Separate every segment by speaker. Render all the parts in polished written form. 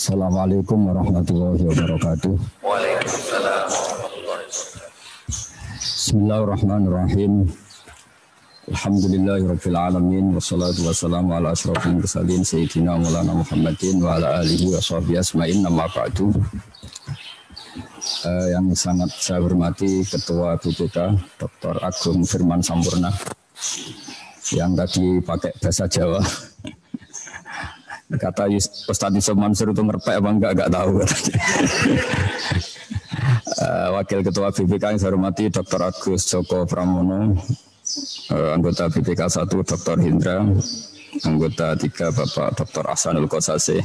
Speaker 1: Assalamualaikum warahmatullahi wabarakatuh.
Speaker 2: Waalaikumsalam.
Speaker 1: Bismillahirrahmanirrahim. Alhamdulillahirabbil alamin wassalatu wassalamu ala asyrofil mursalin sayyidina Maulana Muhammadin wa ala alihi wa sahbihi asma'in amma ba'du. Yang sangat saya hormati Ketua BPK Dr. Agung Firman Sampurna yang tadi pakai bahasa Jawa. Kata Ustadz Yusuf Mansur itu ngerpek apa enggak tahu. Wakil Ketua BPK yang saya hormati Dr. Agus Joko Pramono, anggota BPK 1 Dr. Hindra, anggota 3 Bapak Dr. Ahsanul Qasasih,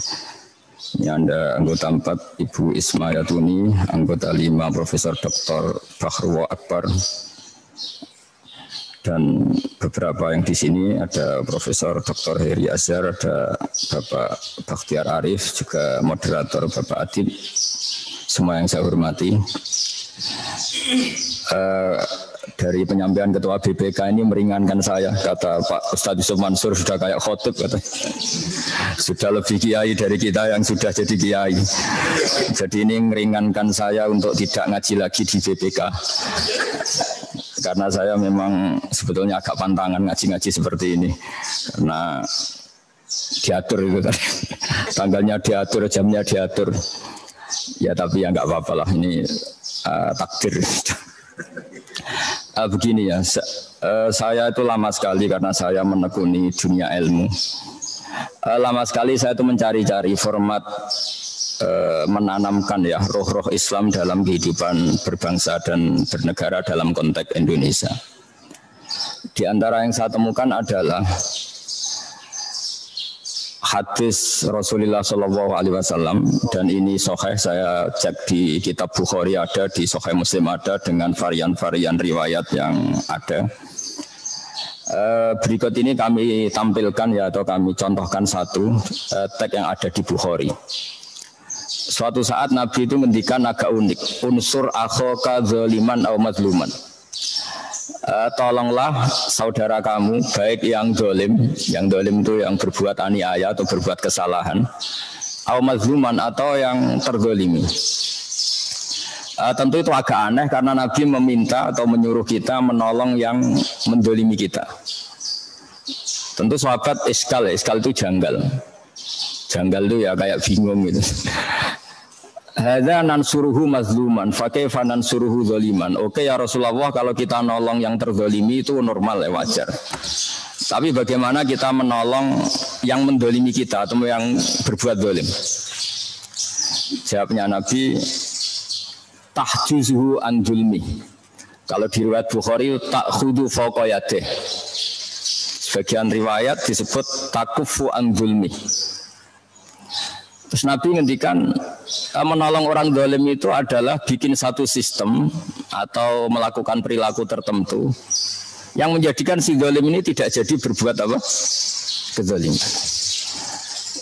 Speaker 1: anggota 4 Ibu Isma Yatuni, anggota 5 Profesor Dr. Bahrullah Akbar, dan beberapa yang di sini ada Profesor Dr. Heri Azhar, ada Bapak Bakhtiar Arif, juga moderator Bapak Adib, semua yang saya hormati. Dari penyampaian Ketua BPK ini meringankan saya, kata Pak Ustadz Yusuf Mansur sudah kayak khotib, kata. Sudah lebih kiai dari kita yang sudah jadi kiai. Jadi ini meringankan saya untuk tidak ngaji lagi di BPK. Karena saya memang sebetulnya agak pantangan ngaji-ngaji seperti ini. Karena diatur itu tadi. Tanggalnya diatur, jamnya diatur. Ya tapi ya nggak apa-apa lah, ini takdir. Begini ya, saya itu lama sekali karena saya menekuni dunia ilmu. Lama sekali saya itu mencari-cari format menanamkan ya roh-roh Islam dalam kehidupan berbangsa dan bernegara dalam konteks Indonesia. Di antara yang saya temukan adalah hadis Rasulullah SAW, dan ini sahih, saya cek di kitab Bukhari ada, di sahih Muslim ada, dengan varian-varian riwayat yang ada. Berikut ini kami tampilkan ya, atau kami contohkan satu teks yang ada di Bukhari. Suatu saat Nabi itu ngendikan agak unik, unsur akhoka zaliman aw mazluman. Tolonglah saudara kamu, baik yang dolim itu yang berbuat aniaya atau berbuat kesalahan, aw mazluman atau yang terzalimi. Tentu itu agak aneh karena Nabi meminta atau menyuruh kita menolong yang mendolimi kita. Tentu sahabat iskal itu janggal. Janggal itu ya kayak bingung gitu. Hadza nansuruhu mazluman fa kaifa nansuruhu zaliman. Oke ya Rasulullah, kalau kita nolong yang terzalimi itu normal ya, wajar. Tapi bagaimana kita menolong yang mendolimi kita atau yang berbuat zalim? Jawabnya Nabi, tahjuzuhu an zulmi. Kalau di riwayat Bukhari ta'khudhu fawqa yadih. Sebagian riwayat disebut takufu an zulmi. Terus Nabi ngendikan menolong orang zalim itu adalah bikin satu sistem atau melakukan perilaku tertentu yang menjadikan si zalim ini tidak jadi berbuat apa? Kezaliman.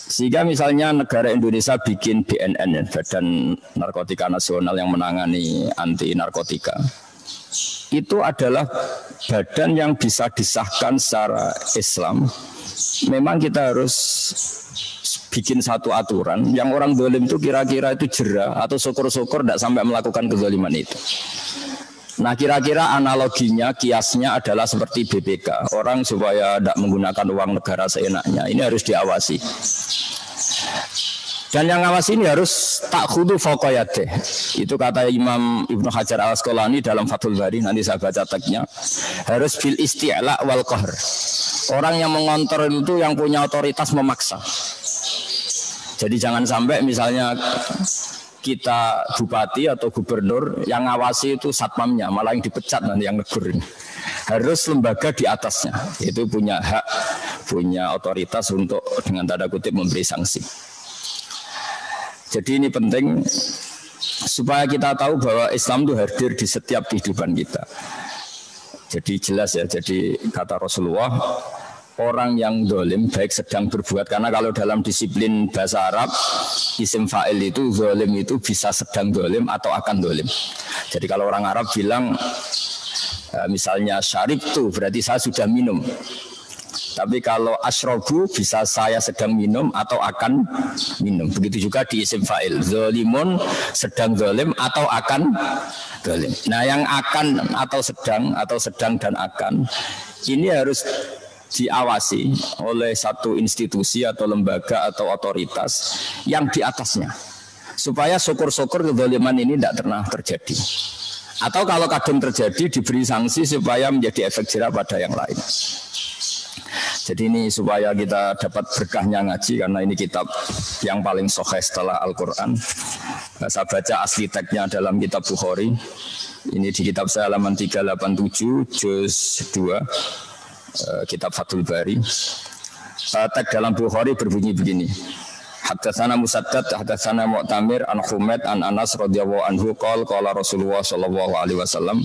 Speaker 1: Sehingga misalnya negara Indonesia bikin BNN, Badan Narkotika Nasional, yang menangani anti narkotika. Itu adalah badan yang bisa disahkan secara Islam. Memang kita harus bikin satu aturan yang orang zalim itu kira-kira itu jera atau syukur-syukur tidak sampai melakukan kezaliman itu. Nah, kira-kira analoginya, kiasnya adalah seperti BPK. Orang supaya tidak menggunakan uang negara seenaknya, ini harus diawasi. Dan yang ngawasi ini harus ta'khudhu fawqa yadih. Itu kata Imam Ibnu Hajar Al-Asqalani dalam Fathul Bari, nanti saya baca teksnya. Harus bil isti'la wal qahr. Orang yang mengontrol itu yang punya otoritas memaksa. Jadi jangan sampai misalnya kita bupati atau gubernur, yang ngawasi itu satpamnya, malah yang dipecat nanti yang negur. Harus lembaga di atasnya, itu punya hak, punya otoritas untuk dengan tanda kutip memberi sanksi. Jadi ini penting supaya kita tahu bahwa Islam itu hadir di setiap kehidupan kita. Jadi jelas ya, jadi kata Rasulullah, orang yang dolim baik sedang berbuat, karena kalau dalam disiplin bahasa Arab isim fa'il itu dolim itu bisa sedang dolim atau akan dolim. Jadi kalau orang Arab bilang misalnya syarib itu berarti saya sudah minum. Tapi kalau asyrobu bisa saya sedang minum atau akan minum. Begitu juga di isim fa'il. Zolimun sedang zolim atau akan zolim. Nah yang akan atau sedang dan akan ini harus diawasi oleh satu institusi atau lembaga atau otoritas yang di atasnya. Supaya syukur-syukur kezaliman ini tidak pernah terjadi. Atau kalau kadang terjadi diberi sanksi supaya menjadi efek jerah pada yang lain. Jadi ini supaya kita dapat berkahnya ngaji karena ini kitab yang paling sahih setelah Al-Quran. Saya baca asli teksnya dalam kitab Bukhari. Ini di kitab saya halaman 387 juz 2 kitab Fathul Bari. Teks dalam Bukhari berbunyi begini. Haddatsana Musaddad, haddatsana Mu'tamir an Humaid an Anas radhiyallahu anhu qala Rasulullah sallallahu alaihi wasallam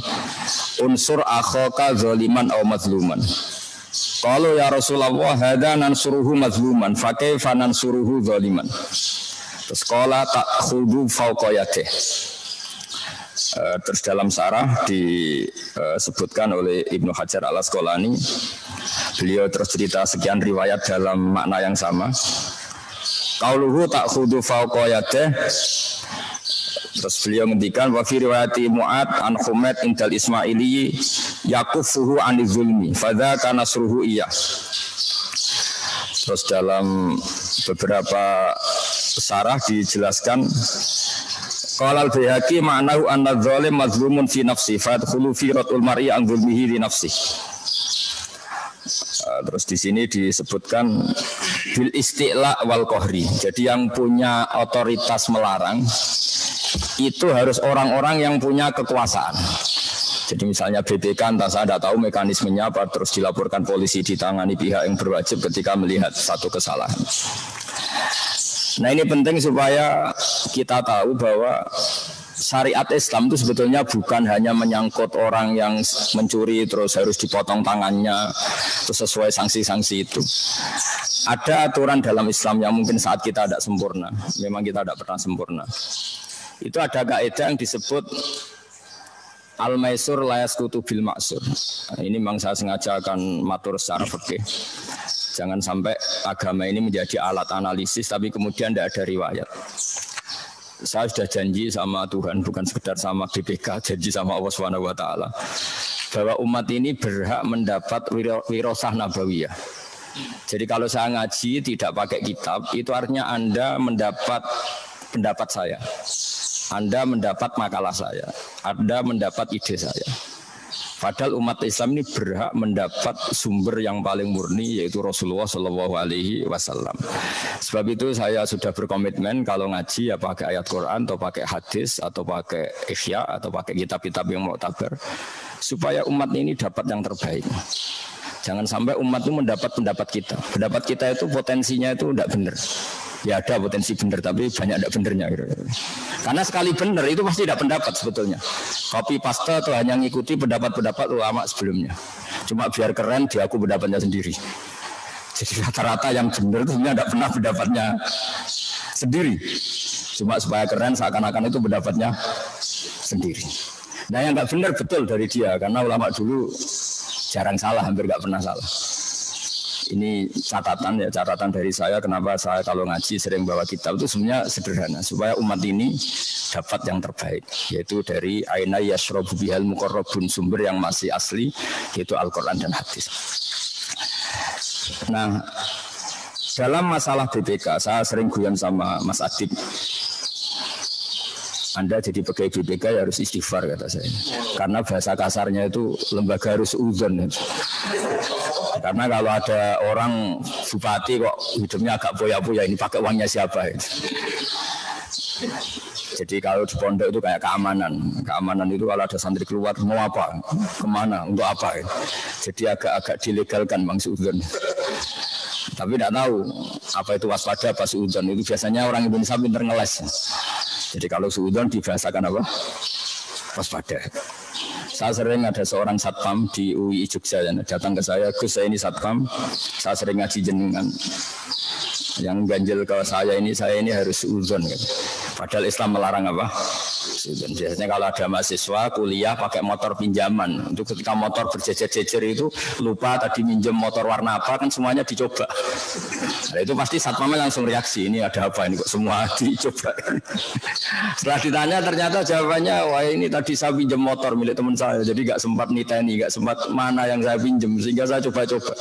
Speaker 1: unsur akhaka zaliman aw mazluman. Qalu ya Rasulullah hadza nansuruhu mazluman fa kaifa nansuruhu zaliman. Terus qala ta'khudhu fawqa yadihi. Terus dalam sarah disebutkan oleh Ibnu Hajar Al-Asqalani, beliau terus cerita sekian riwayat dalam makna yang sama. Qauluhu ta'khudhu fawqa yadihi. Terus beliau ngendikan wa fi riwayati Mu'ad an Humaid indal Ismaili yakufuhu anil zulmi fadzaka nasruhu iya. Terus dalam beberapa sarah dijelaskan qala al-Baihaqi ma'nahu anna adz-dzalim mazlumun fi nafsi fadkhulu fi ratul mar'i an zulmihi li nafsi. Terus di sini disebutkan bil isti'la wal qahri. Jadi yang punya otoritas melarang itu harus orang-orang yang punya kekuasaan. Jadi misalnya BPK, entah saya tidak tahu mekanismenya apa, terus dilaporkan polisi, ditangani pihak yang berwajib ketika melihat satu kesalahan. Nah ini penting supaya kita tahu bahwa syariat Islam itu sebetulnya bukan hanya menyangkut orang yang mencuri terus harus dipotong tangannya terus sesuai sanksi-sanksi itu. Ada aturan dalam Islam yang mungkin saat kita tidak sempurna, memang kita tidak pernah sempurna. Itu ada kaidah yang disebut al-maisur la yasqutu bil ma'sur. Ini memang saya sengaja akan matur secara fikih. Jangan sampai agama ini menjadi alat analisis tapi kemudian tidak ada riwayat. Saya sudah janji sama Tuhan, bukan sekedar sama BPK, janji sama Allah Subhanahu wa taala bahwa umat ini berhak mendapat wirasah nabawiyah. Jadi kalau saya ngaji tidak pakai kitab, itu artinya Anda mendapat pendapat saya. Anda mendapat makalah saya, Anda mendapat ide saya. Padahal umat Islam ini berhak mendapat sumber yang paling murni yaitu Rasulullah Shallallahu Alaihi Wasallam. Sebab itu saya sudah berkomitmen kalau ngaji ya pakai ayat Quran atau pakai hadis atau pakai ihya atau pakai kitab-kitab yang mu'tabar supaya umat ini dapat yang terbaik. Jangan sampai umat itu mendapat pendapat kita. Pendapat kita itu potensinya itu tidak benar. Ya ada potensi benar tapi banyak tidak benernya. Karena sekali benar itu pasti tidak pendapat sebetulnya. Copy paste atau hanya ngikuti pendapat-pendapat ulama sebelumnya. Cuma biar keren dia aku pendapatnya sendiri. Jadi rata-rata yang benar itu sebenarnya tidak pernah pendapatnya sendiri. Cuma supaya keren seakan-akan itu pendapatnya sendiri. Nah yang nggak benar betul dari dia karena ulama dulu jarang salah, hampir nggak pernah salah. Ini catatan dari saya kenapa saya kalau ngaji sering bawa kitab itu sebenarnya sederhana supaya umat ini dapat yang terbaik yaitu dari aina yashrabu bihal muqarrabun sumber yang masih asli yaitu Al-Qur'an dan hadis. Nah, dalam masalah BPK saya sering guyon sama Mas Adib. Anda jadi pegawai BPK ya harus istighfar kata saya. Karena bahasa kasarnya itu lembaga harus uzon. Karena kalau ada orang bupati kok hidupnya agak boya-boya ini pakai uangnya siapa itu. Jadi kalau di pondok itu kayak keamanan itu kalau ada santri keluar mau apa, kemana, untuk apa. Jadi agak dilegalkan Bang Suudon. Tapi tidak tahu apa itu waspada apa suudon itu biasanya orang Indonesia pinter ngeles. Jadi kalau suudon dibahasakan apa? Waspada. Saya sering ada seorang satpam di UI Jogja datang ke saya, Gus saya ini satpam, saya sering ngaji jenengan. Yang ganjel ke saya ini harus uzon. Gitu. Padahal Islam melarang apa? Dan biasanya kalau ada mahasiswa kuliah pakai motor pinjaman, untuk ketika motor berjejer-jejer itu lupa tadi minjem motor warna apa, kan semuanya dicoba. Nah, itu pasti satpamnya langsung reaksi, ini ada apa ini kok semua dicoba. Setelah ditanya ternyata jawabannya, wah ini tadi saya pinjam motor milik teman saya, jadi nggak sempat niteni, nggak sempat mana yang saya pinjam, sehingga saya coba-coba.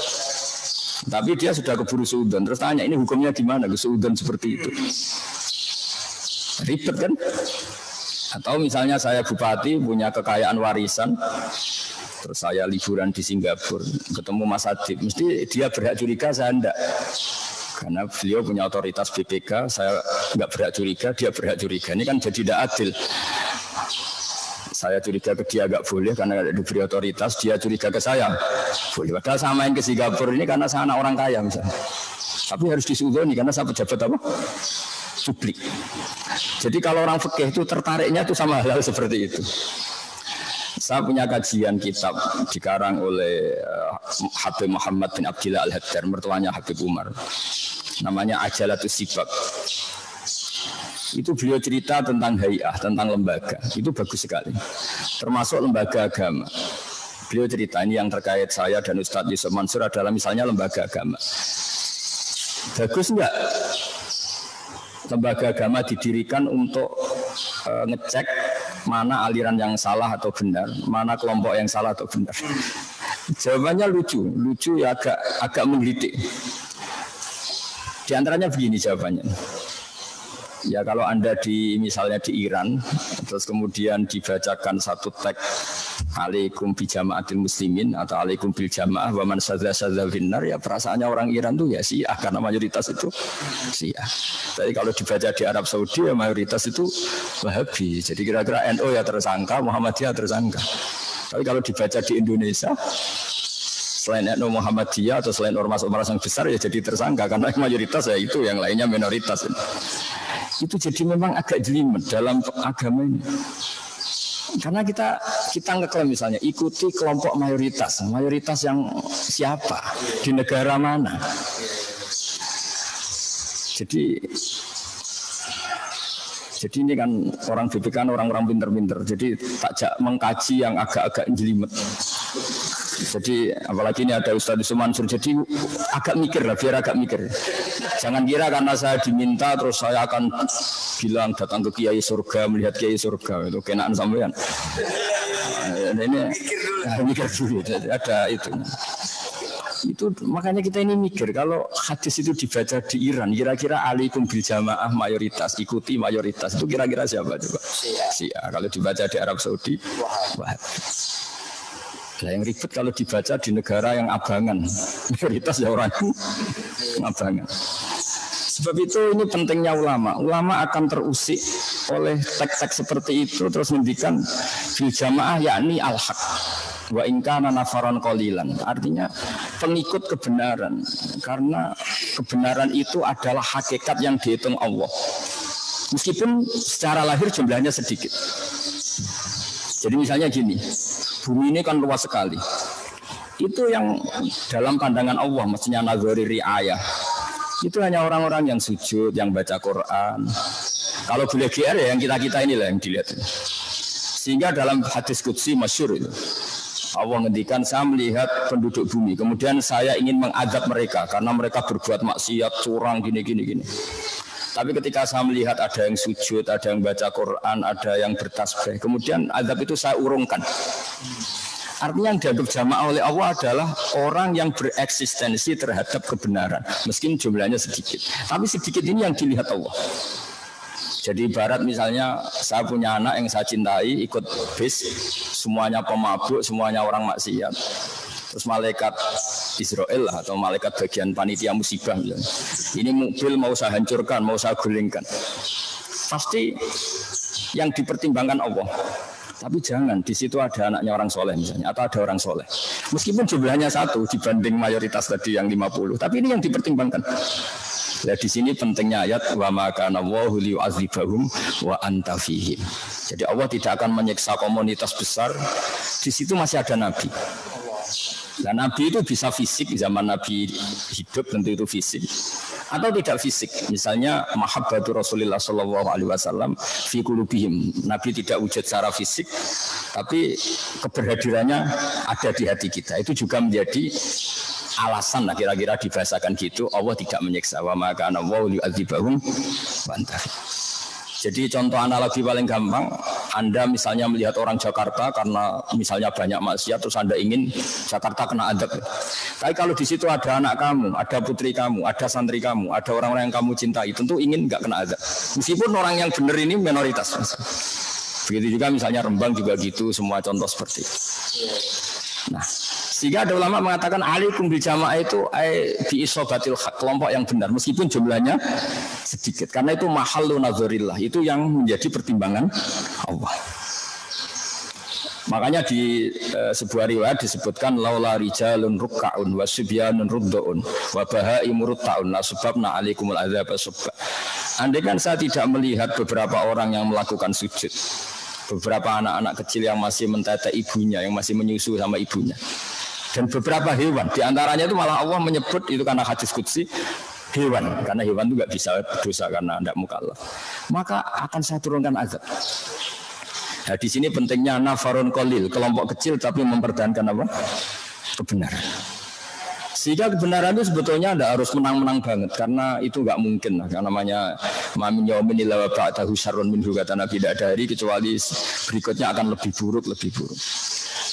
Speaker 1: Tapi dia sudah keburu suudzon, terus tanya ini hukumnya gimana suudzon seperti itu? Ribet kan? Atau misalnya saya bupati punya kekayaan warisan, terus saya liburan di Singapura, ketemu Mas Adib, mesti dia berhak curiga, saya enggak. Karena beliau punya otoritas BPK, saya enggak berhak curiga, dia berhak curiga. Ini kan jadi tidak adil. Saya curiga ke dia enggak boleh karena diberi otoritas, dia curiga ke saya boleh. Padahal sama yang ke Singapura ini karena saya anak orang kaya misalnya. Tapi harus disuudoni karena saya pejabat apa? Publik. Jadi kalau orang fikih itu tertariknya itu sama hal seperti itu. Saya punya kajian kitab dikarang oleh Habib Muhammad bin Abdillah Al-Haddar, mertuanya Habib Umar. Namanya Ajalatus Sibab. Itu beliau cerita tentang hay'ah, tentang lembaga. Itu bagus sekali. Termasuk lembaga agama. Beliau cerita ini yang terkait saya dan Ustadz Yusuf Mansur adalah misalnya lembaga agama. Bagus enggak? Lembaga agama didirikan untuk ngecek mana aliran yang salah atau benar, mana kelompok yang salah atau benar. Jawabannya lucu ya agak menggelitik. Di antaranya begini jawabannya. Ya kalau Anda misalnya di Iran, terus kemudian dibacakan satu teks alaikum bi jama'atil muslimin atau alaikum bil jamaah wa man sadza finnar, ya perasaannya orang Iran tuh ya Syiah karena mayoritas itu Syiah. Tapi kalau dibaca di Arab Saudi ya mayoritas itu Wahabi. Jadi kira-kira NU ya tersangka, Muhammadiyah tersangka. Tapi kalau dibaca di Indonesia selain NU Muhammadiyah atau selain ormas-ormas yang besar ya jadi tersangka karena mayoritas ya itu, yang lainnya minoritas. Itu jadi memang agak jelimet dalam agama ini. Karena kita ngeklaim misalnya ikuti kelompok mayoritas yang siapa di negara mana. Jadi ini kan orang BPK kan orang-orang pinter-pinter. Jadi tak mengkaji yang agak-agak jelimet. Jadi apalagi ini ada Ustadz Yusuf Mansur, jadi agak mikir lah, biar agak mikir. Jangan kira karena saya diminta terus saya akan bilang datang ke Kiai Surga, melihat Kiai Surga, itu kenaan sampean. Ini mikir dulu, ada itu. Itu makanya kita ini mikir kalau hadis itu dibaca di Iran, kira-kira alaikum bil jamaah mayoritas, ikuti mayoritas, itu kira-kira siapa coba? Syiah. Kalau dibaca di Arab Saudi, Nah, yang ribet kalau dibaca di negara yang abangan, mayoritas ya orang abangan. Sebab itu ini pentingnya ulama. Ulama akan terusik oleh teks-teks seperti itu terus mendikan bil jamaah yakni al-haq wa in kana nafaran qalilan. Artinya pengikut kebenaran karena kebenaran itu adalah hakikat yang dihitung Allah. Meskipun secara lahir jumlahnya sedikit. Jadi misalnya gini, bumi ini kan luas sekali. Itu yang dalam pandangan Allah mestinya nazari riayah. Itu hanya orang-orang yang sujud, yang baca Quran. Kalau boleh GR ya yang kita-kita inilah yang dilihat. Sehingga dalam hadis qudsi masyhur itu Allah ngendikan, saya melihat penduduk bumi, kemudian saya ingin mengadab mereka karena mereka berbuat maksiat, curang, gini. Tapi ketika saya melihat ada yang sujud, ada yang baca Quran, ada yang bertasbih, kemudian azab itu saya urungkan. Artinya yang dianggap jamaah oleh Allah adalah orang yang bereksistensi terhadap kebenaran, meskipun jumlahnya sedikit. Tapi sedikit ini yang dilihat Allah. Jadi ibarat misalnya saya punya anak yang saya cintai, ikut bis, semuanya pemabuk, semuanya orang maksiat. Terus malaikat Israel lah, atau malaikat bagian panitia musibah misalnya. Ini mobil mau saya hancurkan, mau saya gulingkan. Pasti yang dipertimbangkan Allah. Tapi jangan, di situ ada anaknya orang soleh misalnya, atau ada orang soleh. Meskipun jumlahnya satu dibanding mayoritas tadi yang 50, tapi ini yang dipertimbangkan. Nah, di sini pentingnya ayat wa ma kana Allahu liyu'adzibahum wa anta fihim. Jadi Allah tidak akan menyiksa komunitas besar. Di situ masih ada nabi. Nah, nabi itu bisa fisik, zaman nabi hidup tentu itu fisik. atau tidak fisik. Misalnya mahabbatu Rasulullah sallallahu alaihi wasallam fi qulubihim. Nabi tidak wujud secara fisik, tapi keberhadirannya ada di hati kita. Itu juga menjadi alasan lah kira-kira dibahasakan gitu. Allah tidak menyiksa. Wa ma kana Allahu yu'adzibahum wa anta. Jadi contoh analogi paling gampang, Anda misalnya melihat orang Jakarta karena misalnya banyak maksiat, terus Anda ingin Jakarta kena adab. Tapi kalau di situ ada anak kamu, ada putri kamu, ada santri kamu, ada orang-orang yang kamu cintai, tentu ingin nggak kena adab. Meskipun orang yang benar ini minoritas. Begitu juga misalnya Rembang juga gitu, semua contoh seperti itu. Nah, sehingga ada ulama mengatakan alaikum bil jamaah itu bi isobatil haq, kelompok yang benar meskipun jumlahnya sedikit, karena itu mahallu nazarillah, itu yang menjadi pertimbangan Allah. Makanya di sebuah riwayat disebutkan laula rijalun ruk'aun wa subyanun ruddaun wa bahaimu rutta'un la subabna alaikumul adzab subba. Andai kan saya tidak melihat beberapa orang yang melakukan sujud, beberapa anak-anak kecil yang masih mentetek ibunya, yang masih menyusu sama ibunya, dan beberapa hewan, diantaranya itu malah Allah menyebut itu karena hadis qudsi hewan, karena hewan itu nggak bisa berdosa karena tidak mukallaf, maka akan saya turunkan azab. Nah, di sini pentingnya nafarun qalil, kelompok kecil tapi mempertahankan apa? Kebenaran. Sehingga kebenaran itu sebetulnya tidak harus menang-menang banget, karena itu nggak mungkin lah. Karena namanya mamin yaumin illa ba'dahu syarrun minhu, kata Nabi, tidak ada hari kecuali berikutnya akan lebih buruk, lebih buruk.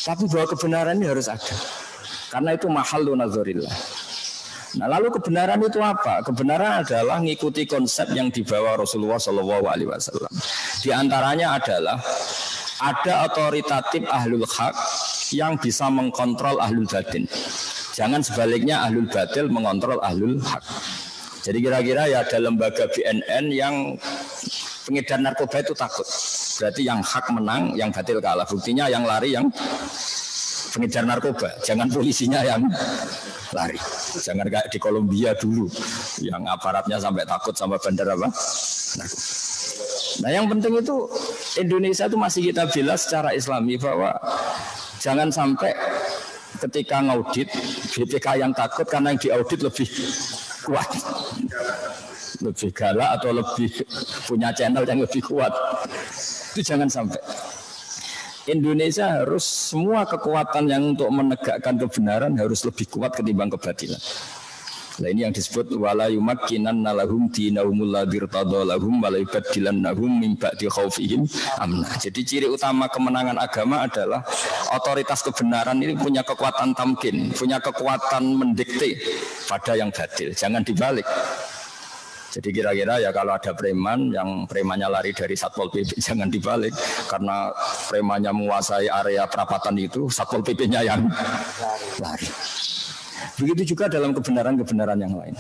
Speaker 1: Tapi bahwa kebenaran ini harus ada, karena itu mahallu nazarillah. Nah, lalu kebenaran itu apa? Kebenaran adalah mengikuti konsep yang dibawa Rasulullah SAW. Di antaranya adalah ada otoritatif ahlul haq yang bisa mengkontrol ahlul batin. Jangan sebaliknya ahlul batil mengontrol ahlul haq. Jadi kira-kira ya ada lembaga BNN yang pengedar narkoba itu takut. Berarti yang hak menang, yang batil kalah. Buktinya yang lari yang pengedar narkoba, jangan polisinya yang lari. Jangan kayak di Kolombia dulu, yang aparatnya sampai takut sama bandar apa? Narkoba. Nah, yang penting itu Indonesia itu masih kita bela secara Islami bahwa jangan sampai ketika ngaudit BPK yang takut karena yang diaudit lebih kuat, lebih galak atau lebih punya channel yang lebih kuat. Itu jangan sampai. Indonesia harus semua kekuatan yang untuk menegakkan kebenaran harus lebih kuat ketimbang kebatilan. Nah, ini yang disebut wala yumakkinanna lahum dinahumul ladzi irtadha lahum wa la yubaddilannahum min ba'di khaufihim amna. Jadi ciri utama kemenangan agama adalah otoritas kebenaran ini punya kekuatan tamkin, punya kekuatan mendikte pada yang batil, jangan dibalik. Jadi kira-kira ya kalau ada preman yang premannya lari dari Satpol PP jangan dibalik, karena premannya menguasai area perapatan itu Satpol PP-nya yang lari. Begitu juga dalam kebenaran-kebenaran yang lain.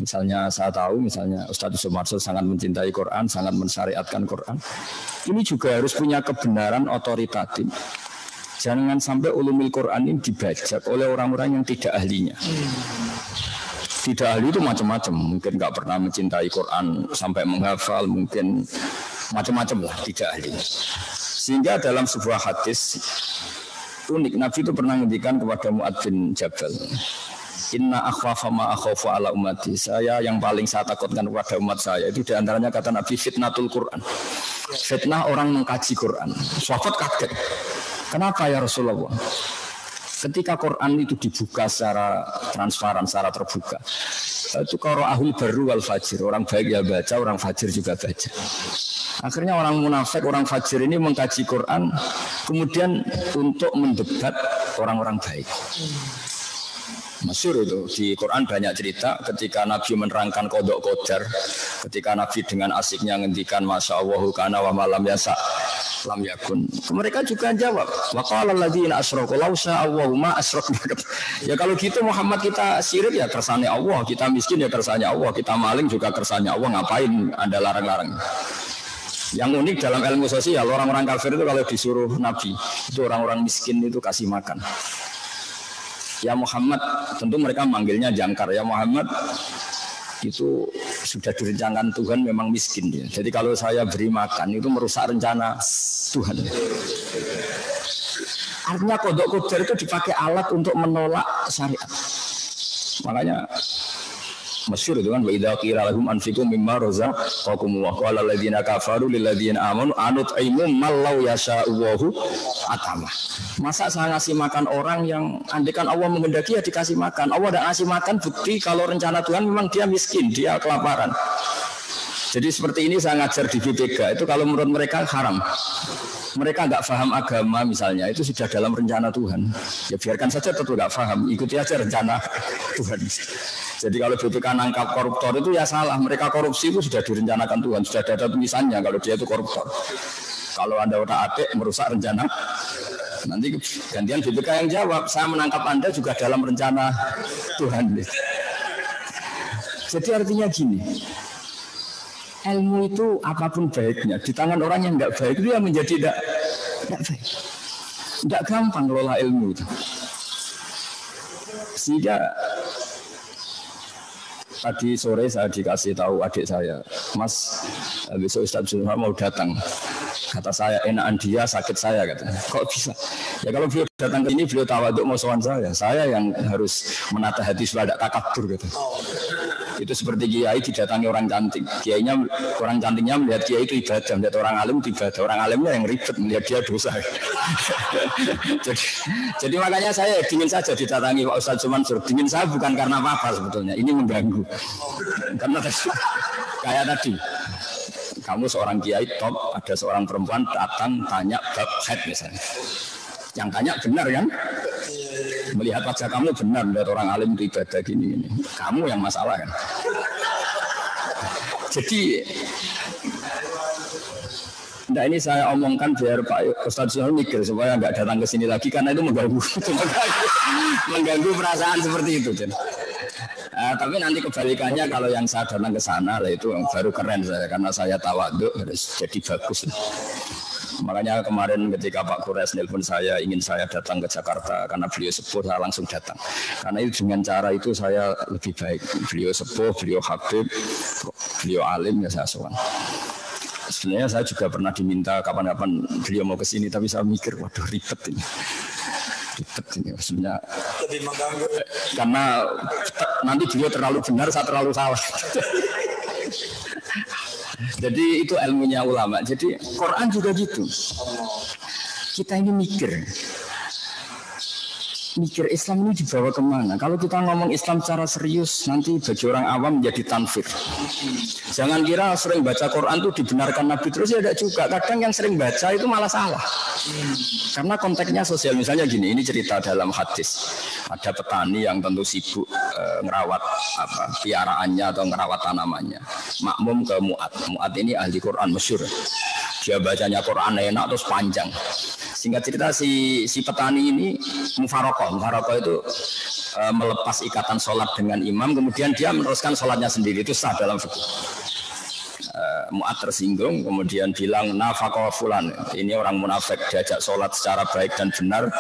Speaker 1: Misalnya saya tahu, misalnya Ustadz Sumarso sangat mencintai Quran, sangat mensyariatkan Quran. Ini juga harus punya kebenaran otoritatif. Jangan sampai ulumul Quran ini dibajak oleh orang-orang yang tidak ahlinya. Tidak ahli itu macam-macam, mungkin nggak pernah mencintai Quran sampai menghafal, mungkin macam-macam lah tidak ahli. Sehingga dalam sebuah hadis unik, Nabi itu pernah menghentikan kepada Mu'adz bin Jabal, inna akhwafa ma akhafu ala ummati, saya yang paling saya takutkan kepada umat saya itu diantaranya kata Nabi fitnatul Quran, fitnah orang mengkaji Quran. Sahabat kaget, kenapa ya Rasulullah? Ketika Quran itu dibuka secara transparan, secara terbuka, itu qara'ahul barru wal fajir, orang baik ya baca, orang fajir juga baca. Akhirnya orang munafik, orang fajir ini mengkaji Quran, kemudian untuk mendebat orang-orang baik. Masyhur itu di Quran banyak cerita ketika Nabi menerangkan qadha qadar, ketika Nabi dengan asiknya ngendikan masya Allah kana wa malam yasa lam yakun. Mereka juga jawab wa qala alladziina asyraku law syaa Allahu ma asyrakna. Ya kalau gitu Muhammad kita syirik ya kersane Allah, kita miskin ya kersane Allah, kita maling juga kersane Allah, ngapain Anda larang-larang? Yang unik dalam ilmu sosial, orang-orang kafir itu kalau disuruh Nabi, itu orang-orang miskin itu kasih makan. Ya Muhammad, tentu mereka manggilnya jangkar. Ya Muhammad, itu sudah direncanakan Tuhan memang miskin dia. Jadi kalau saya beri makan itu merusak rencana Tuhan. Artinya qadha qadar itu dipakai alat untuk menolak syariat. Makanya Masyhur itu kan wa idza qila lahum anfiqu mimma razaqakum wa qala alladziina kafaru lil ladziina amanu anut'imu mal law yasha'u atama. Masa saya ngasih makan orang yang andekan Allah menghendaki ya dikasih makan. Allah tidak ngasih makan, bukti kalau rencana Tuhan memang dia miskin, dia kelaparan. Jadi seperti ini saya ngajar di BPK itu kalau menurut mereka haram. Mereka nggak paham agama misalnya, itu sudah dalam rencana Tuhan. Ya biarkan saja tetap nggak paham, ikuti aja rencana Tuhan. Jadi kalau BPK nangkap koruptor itu ya salah. Mereka korupsi itu sudah direncanakan Tuhan, sudah ada tulisannya kalau dia itu koruptor. Kalau Anda otak-atik merusak rencana, nanti gantian BPK yang jawab, saya menangkap Anda juga dalam rencana Tuhan. Jadi artinya gini, ilmu itu apapun baiknya di tangan orang yang tidak baik itu yang menjadi tidak baik. Tidak gampang ngelola ilmu itu. Sehingga tadi sore saya dikasih tahu adik saya, Mas, besok Ustaz Zulfa mau datang. Kata saya, enakan dia, sakit saya katanya. Kok bisa? Ya kalau beliau datang ke sini, beliau tawaduk mau sowan saya yang harus menata hati supaya tidak takabur gitu. Itu seperti kiai didatangi orang cantik. Kiainya, orang cantiknya melihat kiai itu ibadah, melihat orang alim itu ibadah. Orang alimnya yang ribet melihat dia dosa. jadi makanya saya dingin saja didatangi Pak Ustaz Mansur. Dingin saya bukan karena apa-apa sebetulnya. Ini mengganggu. Karena kayak tadi, kamu seorang kiai top, ada seorang perempuan datang tanya bab haid misalnya. Yang tanya benar kan? Melihat wajah kamu benar, melihat orang alim itu ibadah gini. Kamu yang masalah kan? Jadi, nah ini saya omongkan biar Pak Ustaz Zulfa mikir supaya nggak datang ke sini lagi karena itu mengganggu perasaan seperti itu. Tapi nanti kebalikannya kalau yang saya datang ke sana lah itu yang baru keren saya karena saya tawaduk harus jadi bagus. Makanya kemarin ketika Pak Kures nelpon saya ingin saya datang ke Jakarta karena beliau sepuh, saya langsung datang. Karena itu dengan cara itu saya lebih baik. Beliau sepuh, beliau habib, beliau alim ya saya sowan. Sebenarnya saya juga pernah diminta kapan-kapan beliau mau ke sini tapi saya mikir waduh ribet ini. Maksudnya lebih mengganggu karena nanti beliau terlalu benar, saya terlalu salah. Jadi itu ilmunya ulama. Jadi Quran juga gitu. Kita ini mikir Islam ini dibawa kemana? Kalau kita ngomong Islam secara serius, nanti bagi orang awam menjadi tanfir. Jangan kira sering baca Quran itu dibenarkan Nabi terus ya tidak juga. Kadang yang sering baca itu malah salah. Karena konteksnya sosial. Misalnya gini, ini cerita dalam hadis. Ada petani yang tentu sibuk ngerawat piaraannya atau ngerawat tanamannya. Makmum ke Mu'ad. Mu'ad ini ahli Quran masyhur. Dia bacanya Quran enak terus panjang. Singkat cerita si petani ini mufarokoh itu melepas ikatan sholat dengan imam, kemudian dia meneruskan sholatnya sendiri, itu sah dalam fikih. Mu'ad tersinggung, kemudian bilang nafaqah fulan, ini orang munafik, diajak sholat secara baik dan benar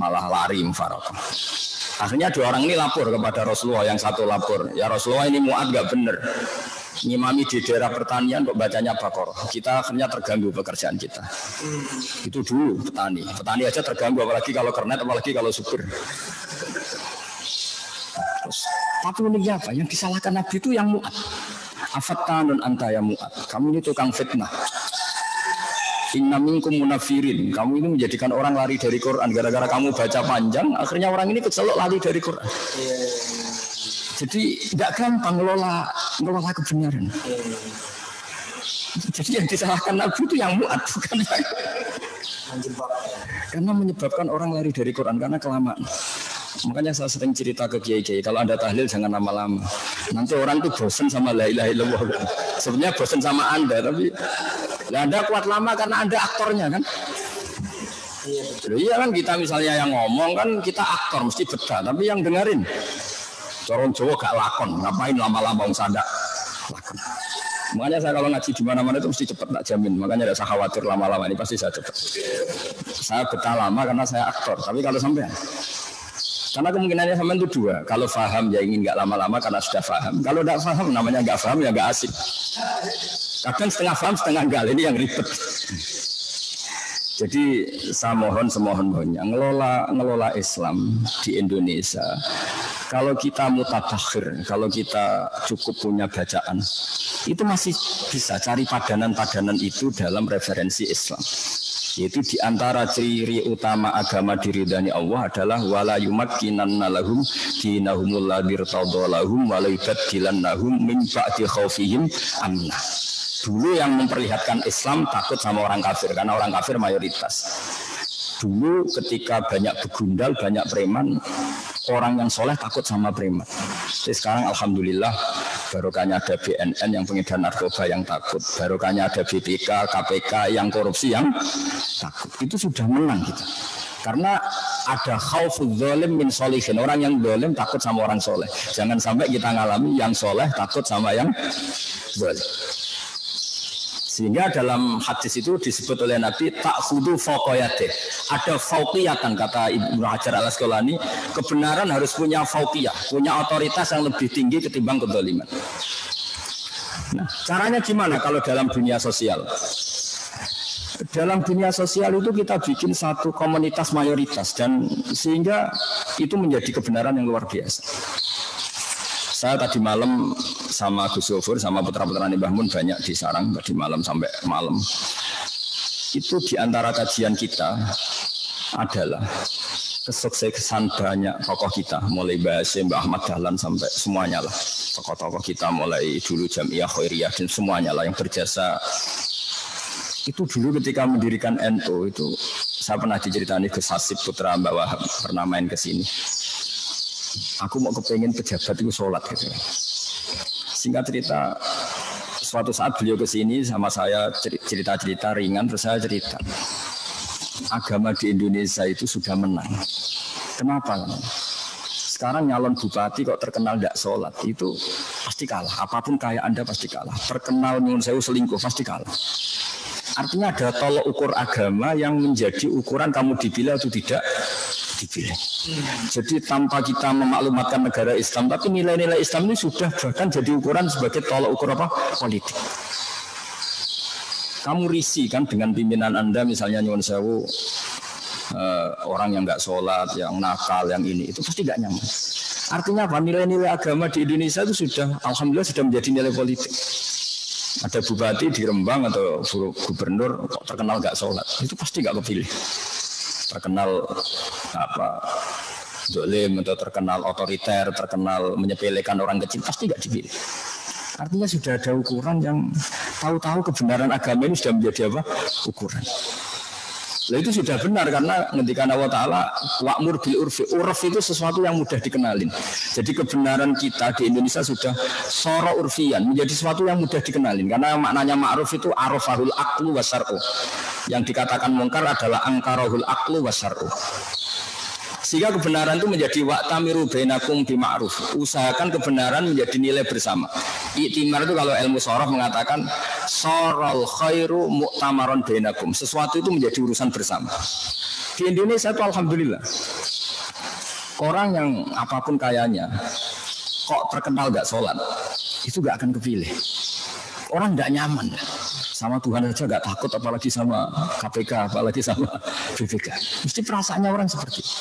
Speaker 1: malah lari mufarokoh. Akhirnya dua orang ini lapor kepada Rasulullah, yang satu lapor, ya Rasulullah ini Mu'ad gak benar. Ngimami di daerah pertanian kok bacanya Baqarah. Kita akhirnya terganggu pekerjaan kita. Itu dulu petani aja terganggu, apalagi kalau kernet, apalagi kalau supir. Terus, tapi uniknya apa? Yang disalahkan Nabi itu yang Mu'ad. Afattanun anta ya Mu'ad. Kamu ini tukang fitnah. Inna minkum munafirin. Kamu ini menjadikan orang lari dari Quran. Gara-gara kamu baca panjang, akhirnya orang ini kecelok lari dari Quran. Jadi tidak gampang ngelola kebenaran. Jadi yang disalahkan Nabi itu yang Mu'ad, bukan yang karena menyebabkan orang lari dari Quran karena kelamaan. Makanya saya sering cerita ke kiai-kiai, kalau Anda tahlil jangan lama-lama. Nanti orang itu bosan sama la ilaha illallah. Sebenarnya bosan sama Anda, tapi Anda kuat lama karena Anda aktornya kan. Iya kan, kita misalnya yang ngomong kan kita aktor mesti betah, tapi yang dengerin corong Jawa gak lakon, ngapain lama-lama sadak lakon. Makanya saya kalau ngaji di mana-mana itu mesti cepat, tak jamin. Makanya tidak usah khawatir lama-lama, ini pasti saya cepat. Saya betah lama karena saya aktor, tapi kalau sampai karena kemungkinannya sampai itu dua. Kalau paham ya ingin nggak lama-lama karena sudah paham. Kalau tidak paham namanya nggak paham ya nggak asik. Kadang setengah paham setengah enggak, ini yang ribet. Jadi saya mohon semohon-mohonnya ngelola Islam di Indonesia. Kalau kita mutabakhir, kalau kita cukup punya bacaan, itu masih bisa cari padanan-padanan itu dalam referensi Islam. Yaitu di antara ciri utama agama diridani Allah adalah wala yumakkinanna lahum dinahumul ladzi irtadalahum wa la yubaddilannahum min ba'di khaufihim amna. Dulu yang memperlihatkan Islam takut sama orang kafir karena orang kafir mayoritas. Dulu ketika banyak begundal, banyak preman, orang yang soleh takut sama preman. Jadi sekarang alhamdulillah barokahnya ada BNN yang pengedar narkoba yang takut, barokahnya ada BPK, KPK yang korupsi yang takut. Itu sudah menang kita. Karena ada khaufuz zalim min sholihin, orang yang zalim takut sama orang soleh. Jangan sampai kita ngalami yang soleh takut sama yang zalim. Sehingga dalam hadis itu disebut oleh Nabi ta'khudu fawqiyatih. Ada fauqiyatan kata Ibnu Hajar Al-Asqalani, kebenaran harus punya fauqiyah, punya otoritas yang lebih tinggi ketimbang kezaliman. Nah, caranya gimana kalau dalam dunia sosial? Dalam dunia sosial itu kita bikin satu komunitas mayoritas dan sehingga itu menjadi kebenaran yang luar biasa. Saya tadi malam sama Gus Zofur sama putra-putra Mbah Mun banyak di sarang tadi malam sampai malam. Itu di antara kajian kita adalah kesuksesan banyak tokoh kita, mulai Mbah Hasyim, Mbah Ahmad Dahlan sampai semuanya lah. Tokoh-tokoh kita mulai dulu Jamiah Khairiyah dan semuanya lah yang berjasa. Itu dulu ketika mendirikan NU itu saya pernah diceritani Gus Hasib putra Mbah Wahab pernah main ke sini. Aku mau kepengen pejabat itu sholat gitu. Singkat cerita, suatu saat beliau ke sini sama saya cerita-cerita ringan, terus saya cerita agama di Indonesia itu sudah menang. Kenapa? Sekarang nyalon bupati kok terkenal tidak sholat, itu pasti kalah. Apapun kaya Anda pasti kalah. Terkenal nyun sewu selingkuh pasti kalah. Artinya ada tolok ukur agama yang menjadi ukuran kamu dipilih atau tidak dipilih. Jadi tanpa kita memaklumatkan negara Islam, tapi nilai-nilai Islam ini sudah bahkan jadi ukuran sebagai tolok ukur apa? Politik. Kamu risih kan dengan pimpinan Anda misalnya nyuwun sewu orang yang nggak sholat, yang nakal, yang ini itu pasti nggak nyaman. Artinya apa? Nilai-nilai agama di Indonesia itu sudah alhamdulillah sudah menjadi nilai politik. Ada bupati di Rembang atau gubernur kok terkenal nggak sholat, itu pasti nggak kepilih. Terkenal apa zalim atau terkenal otoriter, terkenal menyepelekan orang kecil, pasti nggak dipilih. Artinya sudah ada ukuran yang tahu-tahu kebenaran agama ini sudah menjadi apa? Ukuran. Nah itu sudah benar karena ngendikan Allah Ta'ala wa'mur bil urfi. Urf itu sesuatu yang mudah dikenalin. Jadi kebenaran kita di Indonesia sudah soro urfian, menjadi sesuatu yang mudah dikenalin. Karena maknanya ma'ruf itu arafahul aqlu wasar'u. Yang dikatakan mungkar adalah angkarahul aqlu wasar'u. Sehingga kebenaran itu menjadi wa'tamiru bainakum bima'ruf. Usahakan kebenaran menjadi nilai bersama. Iktimar itu kalau ilmu sorof mengatakan sorol khairu mu'tamaron bainakum. Sesuatu itu menjadi urusan bersama. Di Indonesia itu alhamdulillah. Orang yang apapun kayanya kok terkenal gak sholat, itu gak akan kepilih. Orang gak nyaman sama Tuhan saja gak takut, apalagi sama KPK, apalagi sama BPK. Mesti perasaannya orang seperti itu.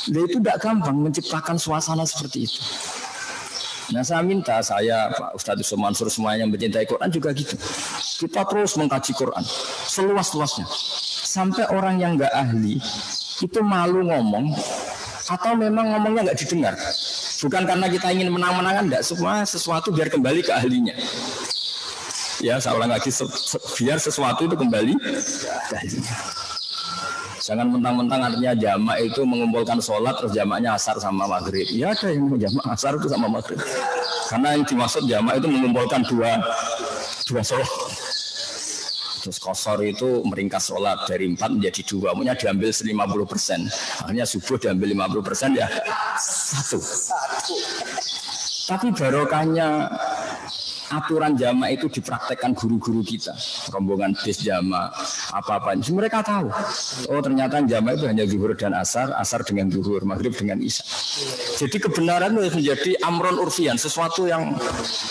Speaker 1: Nah itu tidak gampang menciptakan suasana seperti itu. Nah saya minta Pak Ustadz Yusuf Mansur semuanya yang mencintai Quran juga gitu. Kita terus mengkaji Quran seluas-luasnya. Sampai orang yang nggak ahli itu malu ngomong atau memang ngomongnya nggak didengar. Bukan karena kita ingin menang-menangan, enggak, semua sesuatu biar kembali ke ahlinya. Ya saya ulang lagi, biar sesuatu itu kembali ke ahlinya. Jangan mentang-mentang artinya jamak itu mengumpulkan sholat terus jamaknya asar sama maghrib. Ya ada yang jamak asar itu sama maghrib. Karena yang dimaksud jamak itu mengumpulkan dua sholat. Terus qashar itu meringkas sholat dari 4 menjadi 2. Maunya diambil 50%. Akhirnya subuh diambil 50% ya 1. Tapi barokahnya aturan jamak itu dipraktekkan guru-guru kita, rombongan bis jamak apa-apa. Mereka tahu, oh ternyata jamak itu hanya zuhur dan asar, asar dengan zuhur, maghrib dengan isya. Jadi kebenaran itu menjadi amron urfian, sesuatu yang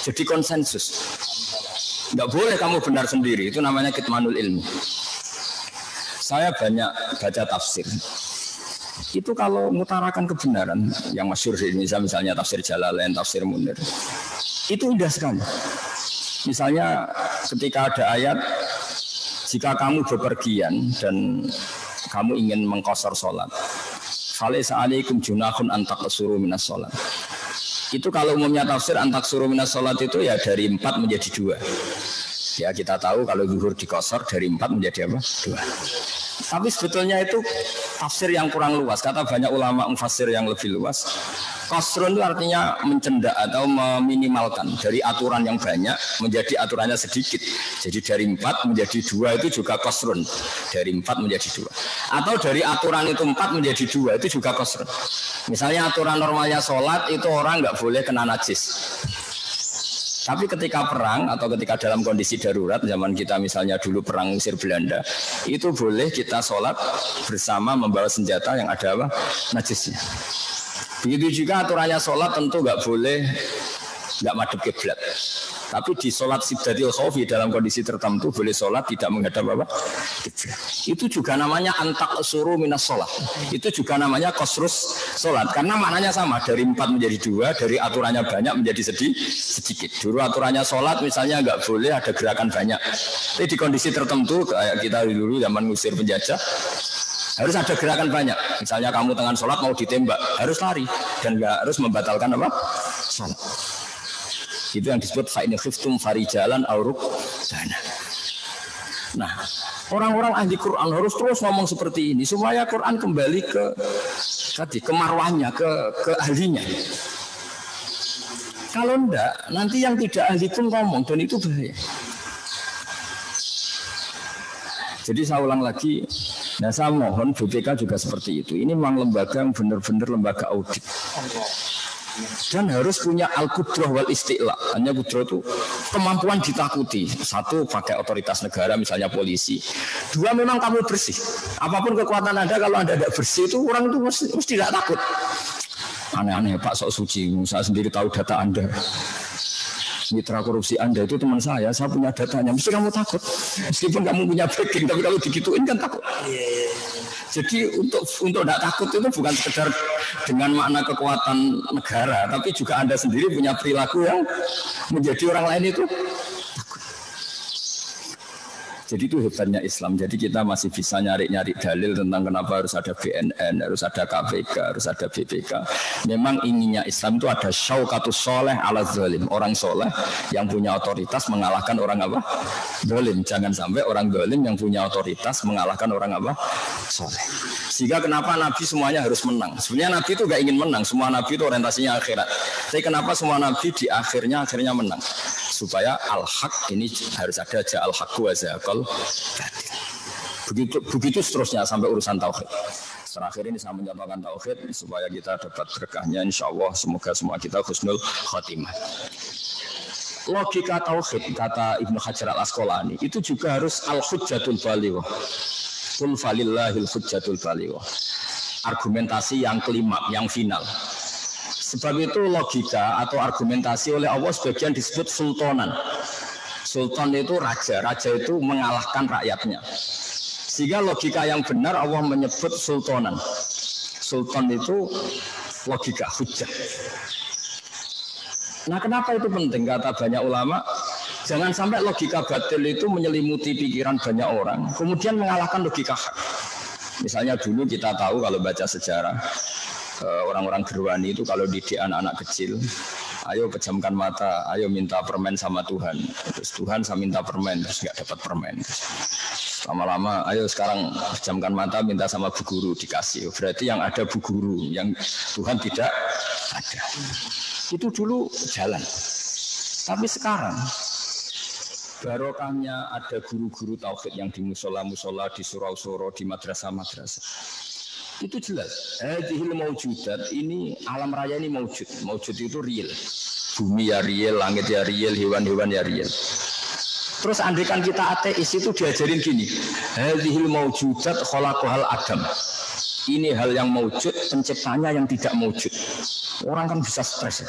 Speaker 1: jadi konsensus. Tidak boleh kamu benar sendiri, itu namanya kitmanul ilmi. Saya banyak baca tafsir. Itu kalau mengutarakan kebenaran yang masyhur di Indonesia, misalnya tafsir Jalalain, tafsir Munir, itu indah sekali. Misalnya ketika ada ayat, jika kamu bepergian dan kamu ingin mengqashar sholat, falaisa alaikum junahun an taqsuru minas sholat. Itu kalau umumnya tafsir an taqsuru minas sholat itu ya dari 4 menjadi 2. Ya kita tahu kalau zuhur diqashar dari 4 menjadi apa? 2. Tapi sebetulnya itu tafsir yang kurang luas. Kata banyak ulama mufassir yang lebih luas, qasrun itu artinya mencendak atau meminimalkan dari aturan yang banyak menjadi aturannya sedikit. Jadi dari 4 menjadi 2 itu juga qasrun. Dari 4 menjadi 2. Atau dari aturan itu 4 menjadi 2 itu juga qasrun. Misalnya aturan normalnya sholat itu orang nggak boleh kena najis. Tapi ketika perang atau ketika dalam kondisi darurat, zaman kita misalnya dulu perang Mesir Belanda, itu boleh kita sholat bersama membawa senjata yang ada apa? Najisnya. Begitu juga aturannya sholat tentu nggak boleh nggak madhep kiblat. Tapi di sholat sibdatil khaufi dalam kondisi tertentu boleh sholat tidak menghadap apa? Kiblat. Itu juga namanya antak suruh minas sholat. Itu juga namanya qasrus sholat. Karena maknanya sama, dari 4 menjadi 2, dari aturannya banyak menjadi sedikit. Dulu aturannya sholat misalnya nggak boleh ada gerakan banyak. Tapi di kondisi tertentu kayak kita dulu zaman ngusir penjajah, harus ada gerakan banyak. Misalnya kamu tengah sholat mau ditembak, harus lari dan nggak harus membatalkan apa? Sholat. Itu yang disebut fa'in khiftum farijalan auruk dana. Nah, orang-orang ahli Quran harus terus ngomong seperti ini supaya Quran kembali ke marwahnya, ke ahlinya. Kalau enggak, nanti yang tidak ahli pun ngomong dan itu bahaya. Jadi saya ulang lagi, nah saya mohon BPK juga seperti itu. Ini memang lembaga yang benar-benar lembaga audit. Dan harus punya al-qudrah wal isti'la. Hanya qudrah itu kemampuan ditakuti. Satu, pakai otoritas negara, misalnya polisi. 2, memang kamu bersih. Apapun kekuatan Anda, kalau Anda tidak bersih itu orang itu mesti tidak takut. Aneh-aneh Pak sok suci. Saya sendiri tahu data Anda. Mitra korupsi Anda itu teman saya punya datanya. Mesti kamu takut. Meskipun kamu punya backing, tapi kalau digituin kan takut. Jadi untuk tidak takut itu bukan sekedar dengan makna kekuatan negara, tapi juga Anda sendiri punya perilaku yang menjadi orang lain itu takut. Jadi itu hebatnya Islam. Jadi kita masih bisa nyari-nyari dalil tentang kenapa harus ada BNN, harus ada KPK, harus ada BPK. Memang inginnya Islam itu ada syaukatus soleh ala zalim. Orang soleh yang punya otoritas mengalahkan orang apa? Zalim. Jangan sampai orang zalim yang punya otoritas mengalahkan orang apa? Soleh. Sehingga kenapa Nabi semuanya harus menang? Sebenarnya Nabi itu gak ingin menang. Semua Nabi itu orientasinya akhirat. Tapi kenapa semua Nabi di akhirnya menang? Supaya al-haq ini harus ada aja al-haq wa zaqal batil. Begitu seterusnya sampai urusan tauhid. Terakhir ini saya mencontohkan tauhid supaya kita dapat berkahnya insyaallah. Semoga semua kita husnul khotimah. Logika tauhid kata Ibnu Hajar al-Asqalani itu juga harus al-hujjatul balighah. Qul falillahil hujjatul balighah. Argumentasi yang kelima, yang final. Sebab itu logika atau argumentasi oleh Allah sebagian disebut sultanan. Sultan itu raja, raja itu mengalahkan rakyatnya. Sehingga logika yang benar Allah menyebut sultanan. Sultan itu logika, hujjah. Nah kenapa itu penting? Kata banyak ulama, jangan sampai logika batil itu menyelimuti pikiran banyak orang, kemudian mengalahkan logika hak. Misalnya dulu kita tahu kalau baca sejarah, orang-orang Gerwani itu kalau didik anak-anak kecil, ayo pejamkan mata, ayo minta permen sama Tuhan. Terus Tuhan saya minta permen, terus nggak dapat permen. Lama-lama, ayo sekarang pejamkan mata, minta sama bu guru, dikasih. Berarti yang ada bu guru, yang Tuhan tidak ada. Itu dulu jalan. Tapi sekarang barokahnya ada guru-guru tauhid yang di musola-musola, di surau-surau, di madrasah-madrasah. Itu jelas. Hadhil maujudat, ini alam raya ini maujud. Maujud itu real. Bumi ya real, langit ya real, hewan-hewan ya real. Terus andaikan kita ateis itu diajarin gini. Hadhil maujudat khalaqahal Adam. Ini hal yang maujud, penciptanya yang tidak maujud. Orang kan bisa stres.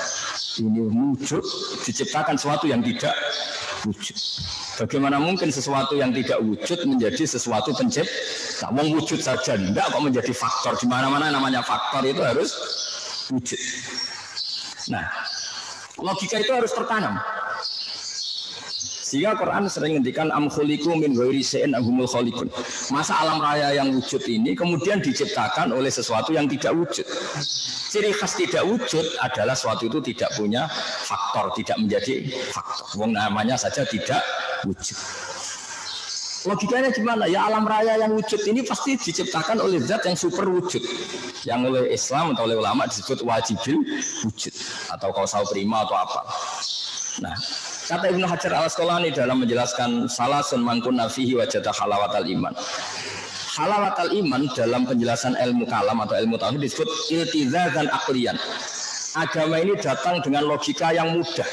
Speaker 1: Ini wujud, diciptakan sesuatu yang tidak wujud. Bagaimana mungkin sesuatu yang tidak wujud menjadi sesuatu pencipta? Wong wujud saja enggak kok menjadi faktor. Di mana-mana namanya faktor itu harus wujud. Nah, logika itu harus tertanam. Sehingga Quran sering ngendikan am khuliqu min ghairi syai'in ahumul khaliqun. Masa alam raya yang wujud ini kemudian diciptakan oleh sesuatu yang tidak wujud. Ciri khas tidak wujud adalah sesuatu itu tidak punya faktor, tidak menjadi faktor. Wong namanya saja tidak wujud. Logikanya gimana? Ya alam raya yang wujud ini pasti diciptakan oleh zat yang super wujud. Yang oleh Islam atau oleh ulama disebut wajibil wujud atau kausal prima atau apa. Nah, kata Ibnu Hajar al-Asqalani dalam menjelaskan salasun mangkun nafihi wajada halawatal iman. Halawatal iman dalam penjelasan ilmu kalam atau ilmu tauhid disebut iltizazan aqliyan. Agama ini datang dengan logika yang mudah.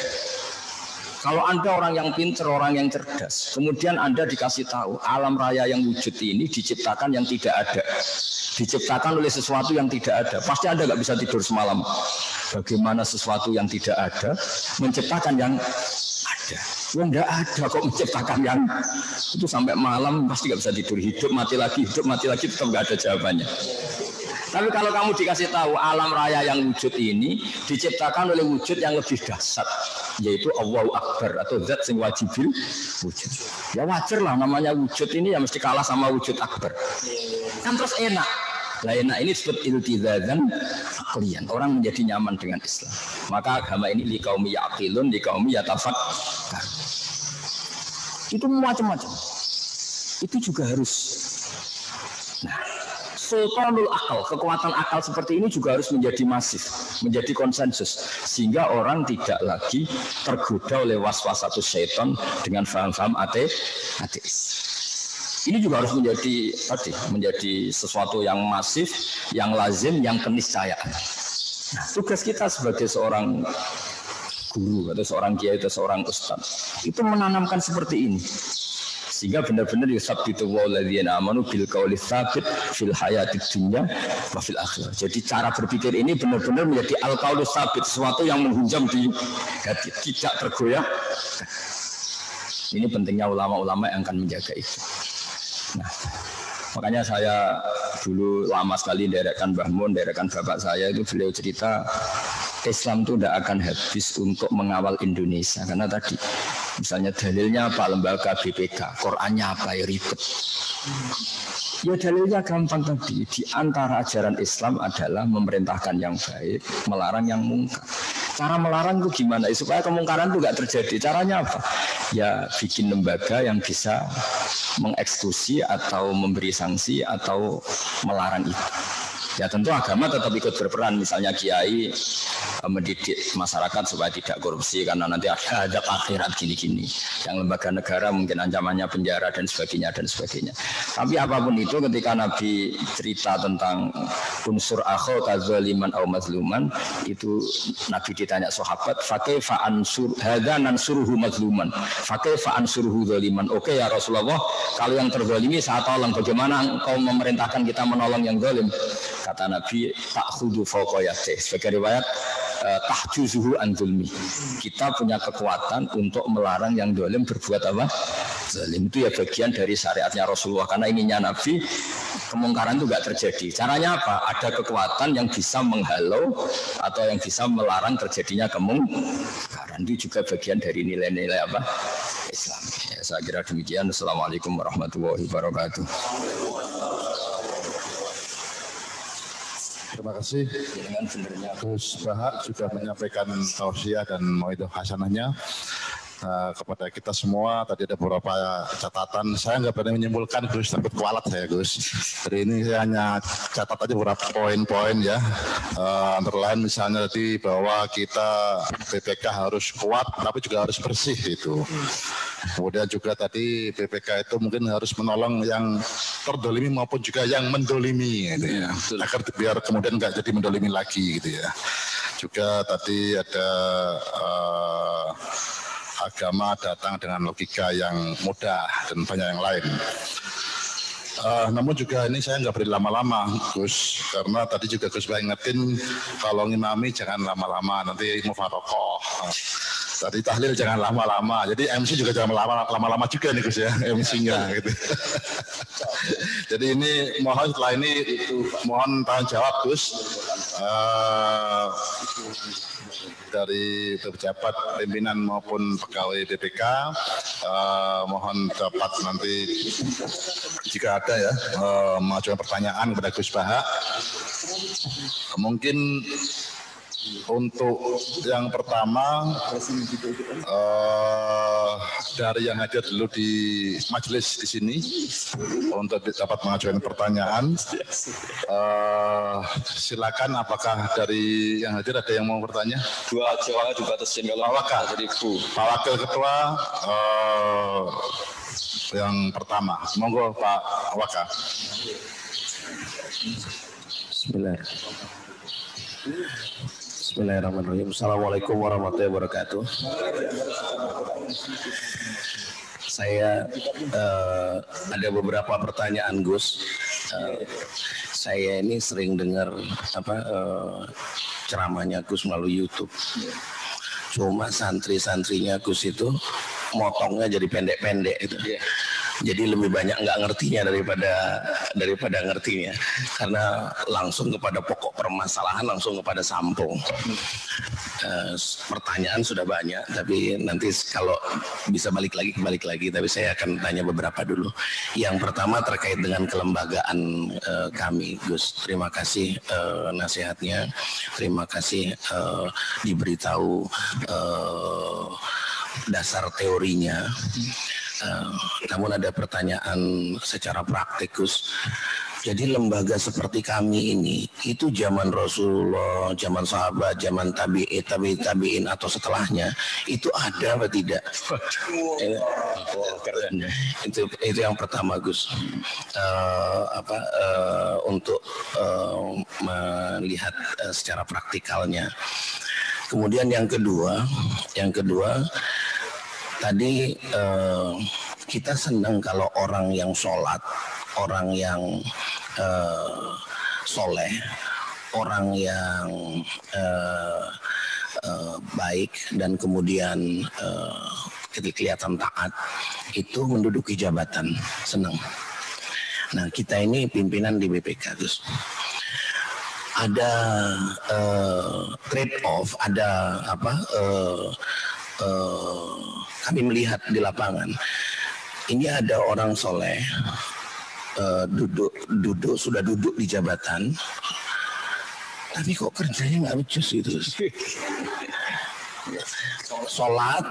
Speaker 1: Kalau Anda orang yang pintar, orang yang cerdas, kemudian Anda dikasih tahu alam raya yang wujud ini diciptakan yang tidak ada. Diciptakan oleh sesuatu yang tidak ada. Pasti Anda nggak bisa tidur semalam. Bagaimana sesuatu yang tidak ada menciptakan yang ada? Ya enggak ada kok menciptakan yang itu sampai malam pasti nggak bisa tidur. Hidup mati lagi tetap nggak ada jawabannya. Tapi kalau kamu dikasih tahu alam raya yang wujud ini diciptakan oleh wujud yang lebih dahsyat, yaitu Allahu Akbar atau zat sing wajibil wujud. Ya wajar lah namanya wujud ini ya mesti kalah sama wujud akbar. Kan terus enak. Lah enak ini disebut iltizazan aqliyan. Orang menjadi nyaman dengan Islam. Maka agama ini liqaumi yaqilun, liqaumi yatafakkar. Itu macam-macam. Itu juga harus. Nah, sultanul akal, kekuatan akal seperti ini juga harus menjadi masif, menjadi konsensus, sehingga orang tidak lagi tergoda oleh waswasatus syaitan dengan faham-faham ateis. Ini juga harus menjadi sesuatu yang masif, yang lazim, yang keniscayaan. Nah, tugas kita sebagai seorang guru atau seorang kiai atau seorang ustaz itu menanamkan seperti ini. Sehingga benar-benar yusabbitu walladzina amanu bil qauli tsabit fil hayatid dunya wa fil akhirah. Jadi cara berpikir ini benar-benar menjadi al-qaulus tsabit, sesuatu yang menghunjam di hati, tidak tergoyah. Ini pentingnya ulama-ulama yang akan menjaga itu. Nah, makanya saya dulu lama sekali derekan Mbah Mun, derekan bapak saya itu beliau cerita Islam itu tidak akan habis untuk mengawal Indonesia karena tadi misalnya dalilnya apa lembaga BPK, Qurannya apa ya ribet. Ya dalilnya gampang tadi, di antara ajaran Islam adalah memerintahkan yang baik, melarang yang mungkar. Cara melarang itu gimana? Supaya kemungkaran itu nggak terjadi. Caranya apa? Ya bikin lembaga yang bisa mengeksekusi atau memberi sanksi atau melarang itu. Ya tentu agama tetap ikut berperan, misalnya kiai mendidik masyarakat supaya tidak korupsi karena nanti ada adab akhirat gini-gini. Yang lembaga negara mungkin ancamannya penjara dan sebagainya dan sebagainya. Tapi apapun itu ketika Nabi cerita tentang unsur akho kadzaliman au mazluman, itu Nabi ditanya sahabat, "Fakaifa ansur hadza nansuruhu mazluman? Fakaifa ansuruhu zaliman?" Oke ya Rasulullah, kalau yang terzalimi saya tolong, bagaimana engkau memerintahkan kita menolong yang zalim? Kata Nabi, ta'khudhu fawqa yadayhi. Sebagai riwayat tahjuzuhu an zulmi. Kita punya kekuatan untuk melarang yang zalim berbuat apa? Zalim itu ya bagian dari syariatnya Rasulullah. Karena ininya Nabi, kemungkaran itu enggak terjadi. Caranya apa? Ada kekuatan yang bisa menghalau atau yang bisa melarang terjadinya kemungkaran. Itu juga bagian dari nilai-nilai apa? Islam. Ya, saya kira demikian. Assalamualaikum warahmatullahi wabarakatuh.
Speaker 2: Terima kasih Gus Bahak sudah menyampaikan tausiah dan mauidhah hasanahnya kepada kita semua. Tadi ada beberapa catatan. Saya nggak berani menyimpulkan Gus, takut kualat saya Gus. Jadi ini saya hanya catat aja beberapa poin-poin ya. Antara lain misalnya tadi bahwa kita BPK harus kuat tapi juga harus bersih itu. Kemudian juga tadi BPK itu mungkin harus menolong yang terdolimi maupun juga yang mendolimi gitu ya. Agar biar kemudian nggak jadi mendolimi lagi gitu ya. Juga tadi ada agama datang dengan logika yang mudah dan banyak yang lain. Namun juga ini saya nggak beri lama-lama Gus, karena tadi juga Gus ingetin kalau ngimami jangan lama-lama nanti mufarokoh. Tadi tahlil jangan lama-lama. Jadi MC juga jangan lama-lama juga nih Gus ya, MC-nya gitu. Jadi ini mohon setelah ini mohon tanggung jawab Gus dari pejabat pimpinan maupun pegawai BPK. Mohon dapat nanti jika ada ya mengajukan pertanyaan kepada Gus Baha. Mungkin untuk yang pertama dari yang hadir dulu di majelis di sini untuk dapat mengajukan pertanyaan. Silakan, apakah dari yang hadir ada yang mau bertanya?
Speaker 1: Dua Jawa dibatasin kalau
Speaker 2: Pak Wakil,
Speaker 1: jadi Bu.
Speaker 2: Pak Wakil Ketua yang pertama, monggo Pak Wakil.
Speaker 3: Bismillahirrahmanirrahim. Assalamualaikum warahmatullahi wabarakatuh. Saya ada beberapa pertanyaan Gus. Saya ini sering dengar ceramahnya Gus melalui YouTube. Cuma santri-santrinya Gus itu motongnya jadi pendek-pendek itu. Jadi lebih banyak nggak ngertinya daripada ngertinya, karena langsung kepada pokok permasalahan, langsung kepada sampul. Pertanyaan sudah banyak, tapi nanti kalau bisa balik lagi. Tapi saya akan tanya beberapa dulu. Yang pertama terkait dengan kelembagaan kami, Gus. Terima kasih nasihatnya, terima kasih diberitahu dasar teorinya. Namun ada pertanyaan secara praktik Gus. Jadi lembaga seperti kami ini itu zaman Rasulullah, zaman sahabat, zaman tabi'in atau setelahnya itu ada atau tidak? Itu yang pertama Gus. Untuk melihat secara praktikalnya. Kemudian yang kedua tadi kita senang kalau orang yang sholat, orang yang soleh, orang yang baik dan kemudian kelihatan taat itu menduduki jabatan, senang. Nah kita ini pimpinan di BPK Gus. Ada trade off, ada kami melihat di lapangan ini ada orang soleh sudah duduk di jabatan, tapi kok kerjanya nggak becus gitu. Sholat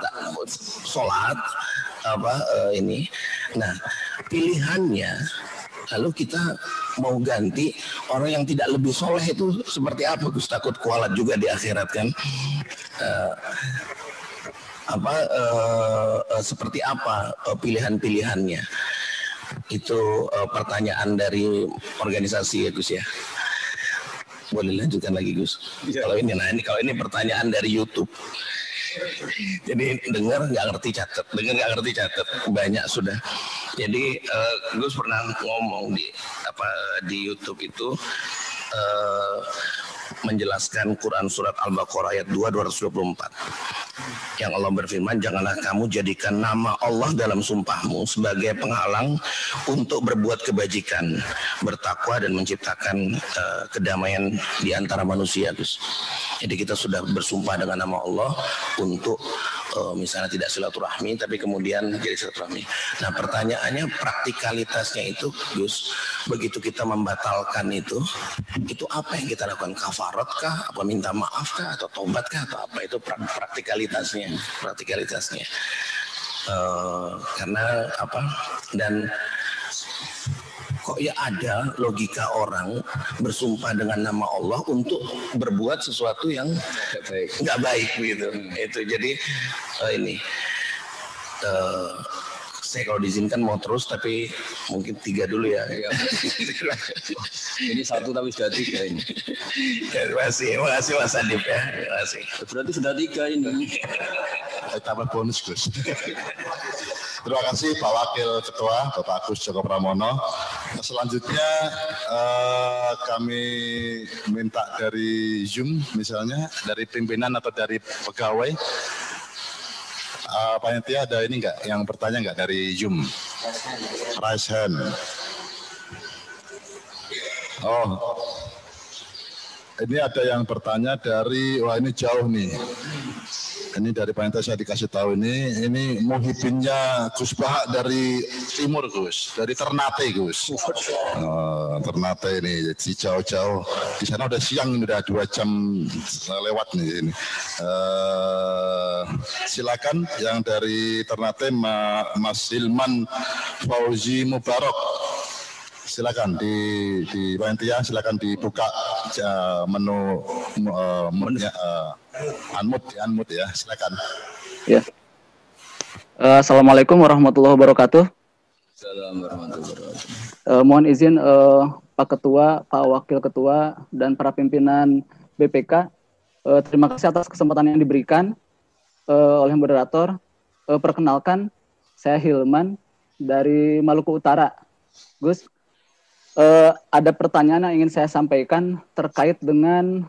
Speaker 3: ini. Nah pilihannya lalu kita mau ganti orang yang tidak lebih soleh itu seperti apa Gus? Takut kualat juga di akhirat kan. Seperti apa pilihan-pilihannya? Itu pertanyaan dari organisasi ya Gus ya. Boleh lanjutkan lagi Gus? Ya. Kalau ini pertanyaan dari YouTube. Jadi dengar nggak ngerti catat, banyak sudah. Jadi Gus pernah ngomong di YouTube itu menjelaskan Quran surat Al-Baqarah ayat 224 yang Allah berfirman, janganlah kamu jadikan nama Allah dalam sumpahmu sebagai penghalang untuk berbuat kebajikan, bertakwa dan menciptakan kedamaian di antara manusia. Jadi kita sudah bersumpah dengan nama Allah untuk misalnya tidak silaturahmi, tapi kemudian jadi silaturahmi. Nah pertanyaannya praktikalitasnya itu Gus, begitu kita membatalkan itu apa yang kita lakukan? Kafarat kah? Apa minta maaf kah? Atau tobat kah? Atau apa? Itu praktikalitasnya. Karena apa? Dan kok ya ada logika orang bersumpah dengan nama Allah untuk berbuat sesuatu yang nggak baik gitu. Itu jadi saya kalau diizinkan mau terus tapi mungkin 3 dulu ya.
Speaker 1: Ini 1 tapi sudah 3 ini.
Speaker 3: Terima kasih Mas Adib ya. Terima kasih.
Speaker 1: Berarti sudah 3 ini.
Speaker 2: Tambah bonus Gus. Terima kasih Pak Wakil Ketua Bapak Agus Joko Pramono. Selanjutnya kami minta dari Zoom misalnya dari pimpinan atau dari pegawai panitia ada ini enggak yang bertanya enggak dari Zoom? Raise hand. Oh, ini ada yang bertanya dari, wah ini jauh nih. Ini dari panitia saya dikasih tahu ini muhibinnya Gus Bahak dari timur Gus, dari Ternate Gus. Oh, Ternate ini, jadi jauh-jauh. Di sana udah siang, udah 2 jam lewat nih ini. Silakan yang dari Ternate Mas Hilman Fauzi Mubarok. Silakan di panitia, silakan dibuka menu unmute ya, silakan.
Speaker 4: Ya. Assalamualaikum warahmatullahi wabarakatuh.
Speaker 1: Assalamualaikum warahmatullahi wabarakatuh.
Speaker 4: Mohon izin Pak Ketua, Pak Wakil Ketua, dan para pimpinan BPK. Terima kasih atas kesempatan yang diberikan oleh moderator. Perkenalkan, saya Hilman dari Maluku Utara. Gus, ada pertanyaan yang ingin saya sampaikan terkait dengan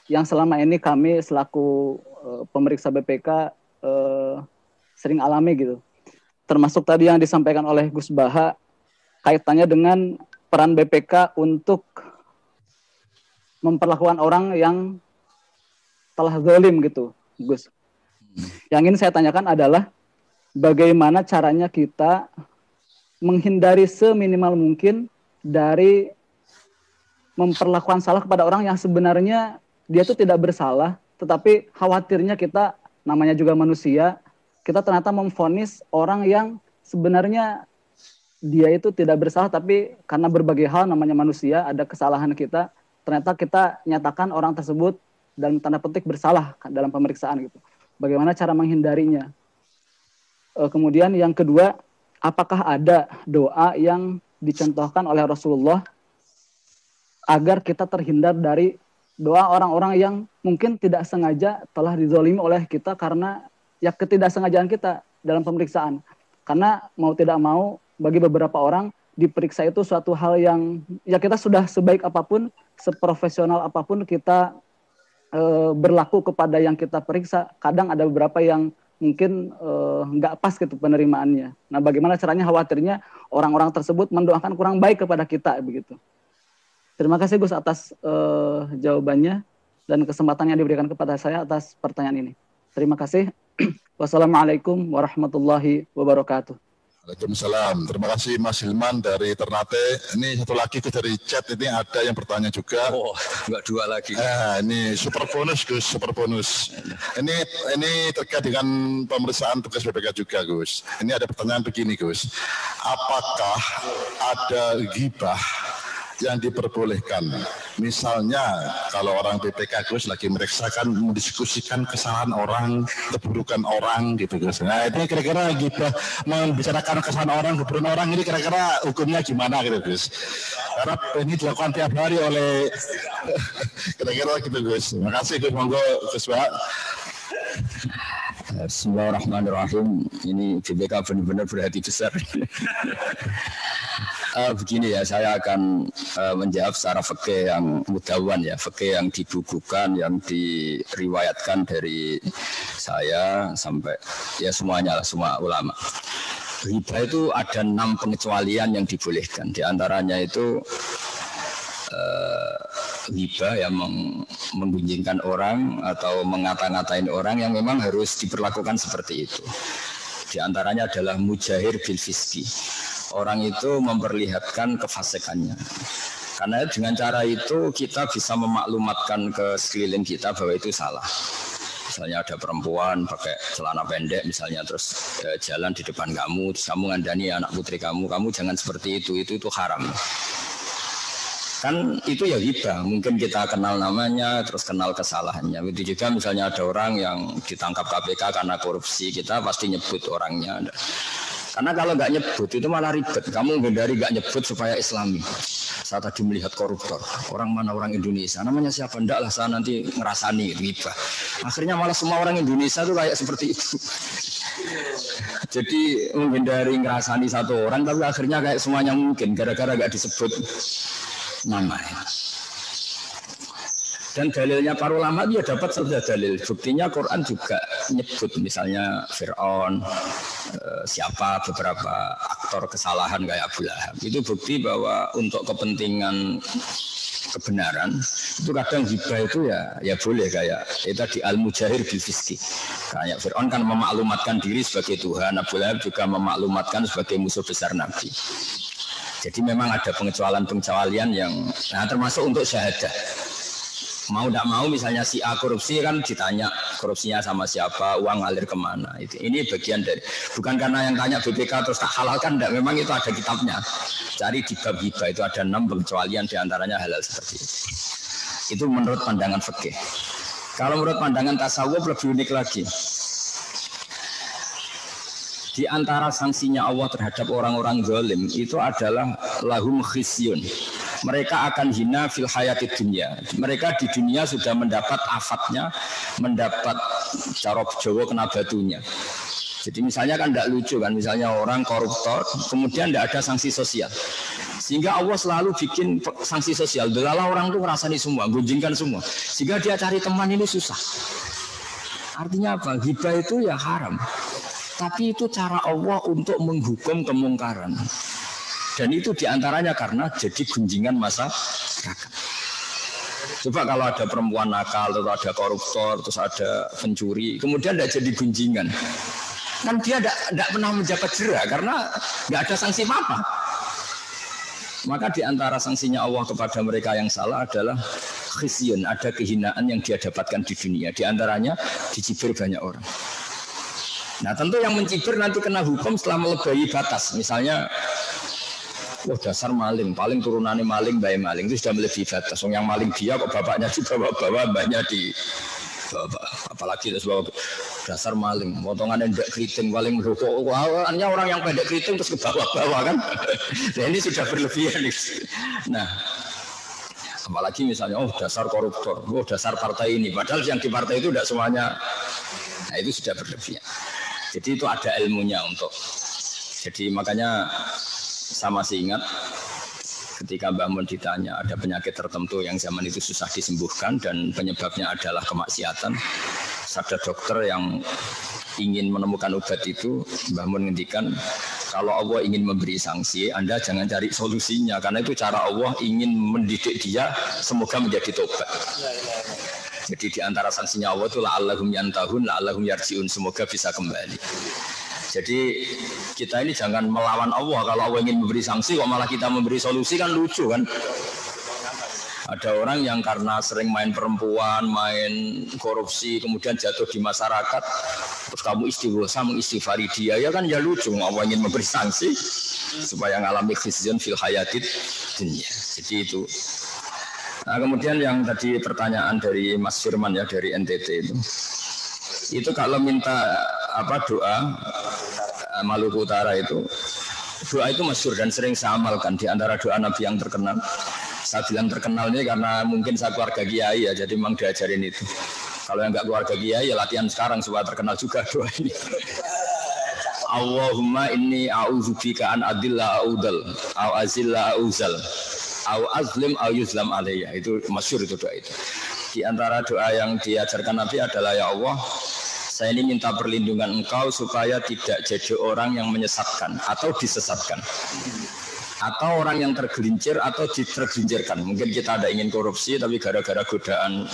Speaker 4: yang selama ini kami selaku pemeriksa BPK sering alami gitu. Termasuk tadi yang disampaikan oleh Gus Bahak kaitannya dengan peran BPK untuk memperlakukan orang yang telah zalim gitu, Gus. Yang ingin saya tanyakan adalah bagaimana caranya kita menghindari seminimal mungkin dari memperlakukan salah kepada orang yang sebenarnya dia itu tidak bersalah, tetapi khawatirnya kita, namanya juga manusia, kita ternyata memvonis orang yang sebenarnya dia itu tidak bersalah, tapi karena berbagai hal, namanya manusia, ada kesalahan kita, ternyata kita nyatakan orang tersebut dalam tanda petik bersalah dalam pemeriksaan gitu. Bagaimana cara menghindarinya? Kemudian yang kedua, apakah ada doa yang dicontohkan oleh Rasulullah agar kita terhindar dari doa orang-orang yang mungkin tidak sengaja telah dizalimi oleh kita karena ya ketidaksengajaan kita dalam pemeriksaan. Karena mau tidak mau bagi beberapa orang diperiksa itu suatu hal yang ya kita sudah sebaik apapun, seprofesional apapun kita berlaku kepada yang kita periksa. Kadang ada beberapa yang mungkin nggak pas gitu penerimaannya. Nah, bagaimana caranya khawatirnya orang-orang tersebut mendoakan kurang baik kepada kita begitu. Terima kasih Gus atas jawabannya dan kesempatan yang diberikan kepada saya atas pertanyaan ini. Terima kasih. Wassalamualaikum warahmatullahi wabarakatuh.
Speaker 2: Waalaikumsalam. Terima kasih Mas Hilman dari Ternate. Ini satu lagi dari chat ini ada yang bertanya juga.
Speaker 1: Oh, enggak 2 lagi.
Speaker 2: Ini super bonus Gus, super bonus. Ini terkait dengan pemeriksaan tugas BPK juga Gus. Ini ada pertanyaan begini Gus. Apakah ada ghibah yang diperbolehkan? Misalnya kalau orang BPK Gus lagi meriksakan, mendiskusikan kesalahan orang, keburukan orang gitu Gus. Nah ini kira-kira ghibah, membicarakan kesalahan orang, keburukan orang, ini kira-kira hukumnya gimana gitu Gus? Karena ini dilakukan tiap hari oleh kira-kira gitu Gus. Terima kasih Gus, monggo Gus Pak.
Speaker 1: Bismillahirrahmanirrahim. Ini BPK benar-benar berhati besar. Begini ya, saya akan menjawab secara fikih yang mudawan ya, fikih yang dibukukan, yang diriwayatkan dari saya sampai ya semuanya lah, semua ulama. Ghibah itu ada 6 pengecualian yang dibolehkan. Di antaranya itu ghibah yang menggunjingkan orang atau ngata-ngatain orang yang memang harus diperlakukan seperti itu. Di antaranya adalah mujahir bil fiski. Orang itu memperlihatkan kefasikannya. Karena dengan cara itu kita bisa memaklumatkan ke sekeliling kita bahwa itu salah. Misalnya ada perempuan pakai celana pendek misalnya terus jalan di depan kamu, terus kamu ngandani anak putri kamu jangan seperti itu haram. Kan itu ya ghibah, mungkin kita kenal namanya, terus kenal kesalahannya. Itu juga misalnya ada orang yang ditangkap KPK karena korupsi, kita pasti nyebut orangnya. Karena kalau nggak nyebut itu malah ribet. Kamu menghindari nggak nyebut supaya islami. Saya tadi melihat koruptor, orang mana orang Indonesia, namanya siapa? Enggak lah, saya nanti ngerasani ghibah. Akhirnya malah semua orang Indonesia tuh kayak seperti itu. Jadi menghindari ngerasani satu orang, tapi akhirnya kayak semuanya mungkin gara-gara nggak disebut namanya. Dan dalilnya para ulama dia dapat saja dalil. Buktinya Quran juga nyebut misalnya Fir'aun, siapa beberapa aktor kesalahan kayak Abu Lahab. Itu bukti bahwa untuk kepentingan kebenaran itu kadang hibah itu ya boleh, kayak itu tadi al-mujahir bil fiski. Kayak Fir'aun kan memaklumatkan diri sebagai Tuhan, Abu Lahab juga memaklumatkan sebagai musuh besar Nabi. Jadi memang ada pengecualian yang termasuk untuk syahadah. Mau tidak mau misalnya si A korupsi kan ditanya korupsinya sama siapa, uang ngalir kemana. Ini bagian dari, bukan karena yang tanya BPK terus tak halalkan, tidak, memang itu ada kitabnya. Cari di bab hibah itu ada 6 pengecualian, diantaranya halal seperti itu. Itu menurut pandangan fikih. Kalau menurut pandangan tasawuf lebih unik lagi. Di antara sanksinya Allah terhadap orang-orang zalim itu adalah lahum khisyun. Mereka akan hina fil hayatid dunya. Mereka di dunia sudah mendapat afatnya, mendapat cara Jawa kena batunya. Jadi misalnya kan tidak lucu kan, misalnya orang koruptor, kemudian tidak ada sanksi sosial. Sehingga Allah selalu bikin sanksi sosial. Delalah orang itu ngerasani semua, gunjingkan semua. Sehingga dia cari teman ini susah. Artinya apa? Hibah itu ya haram. Tapi itu cara Allah untuk menghukum kemungkaran. Dan itu diantaranya karena jadi gunjingan masyarakat. Coba kalau ada perempuan nakal, atau ada koruptor, terus ada pencuri, kemudian tidak jadi gunjingan. Kan dia tidak pernah menjabat jera karena tidak ada sanksi apa-apa. Maka diantara sanksinya Allah kepada mereka yang salah adalah khisyun, ada kehinaan yang dia dapatkan di dunia. Diantaranya dicibir banyak orang. Nah tentu yang mencibir nanti kena hukum setelah melebihi batas. Misalnya, wah dasar maling, paling turunannya maling, bayi maling itu sudah melebihi batas. Yang maling dia kok bapaknya dibawa-bawa, mbaknya di bawa. Apalagi terus bawa dasar maling, potongannya tidak keriting, paling rokok. Hanya orang yang pendek keriting terus ke bawah-bawah kan. Nah ini sudah berlebihan. Nah apalagi misalnya, oh dasar koruptor, oh dasar partai ini. Padahal yang di partai itu tidak semuanya. Nah itu sudah berlebihan. Jadi itu ada ilmunya untuk. Jadi makanya saya masih ingat ketika Mbah Mun ditanya ada penyakit tertentu yang zaman itu susah disembuhkan dan penyebabnya adalah kemaksiatan. Ada dokter yang ingin menemukan obat itu, Mbah Mun ngendikan kalau Allah ingin memberi sanksi, Anda jangan cari solusinya karena itu cara Allah ingin mendidik dia semoga menjadi tobat. Jadi di antara sanksinya Allah itu la'allahum yantahun, la'allahum yarji'un, semoga bisa kembali. Jadi kita ini jangan melawan Allah. Kalau Allah ingin memberi sanksi kok malah kita memberi solusi, kan lucu kan. Ada orang yang karena sering main perempuan, main korupsi, kemudian jatuh di masyarakat, terus kamu istighosa mengistighfari dia, ya kan ya lucu. Allah ingin memberi sanksi supaya ngalami khizyun fil hayatid dunya. Jadi itu. Nah, kemudian yang tadi pertanyaan dari Mas Firman ya dari NTT itu kalau minta doa Maluku Utara itu doa itu masyhur dan sering saya amalkan di antara doa Nabi yang terkenal. Saya bilang terkenal ini karena mungkin saya keluarga kiai ya, jadi memang diajarin itu. Kalau yang enggak keluarga kiai ya latihan sekarang supaya terkenal juga doa ini. Allahumma inni a'udzubika an adilla a'udal au azilla a'uzal au azlim au yuzlam alayya. Itu masyhur itu doa itu. Di antara doa yang diajarkan Nabi adalah ya Allah, saya ini minta perlindungan Engkau supaya tidak jadi orang yang menyesatkan atau disesatkan, atau orang yang tergelincir atau tergelincirkan. Mungkin kita ada ingin korupsi tapi gara-gara godaan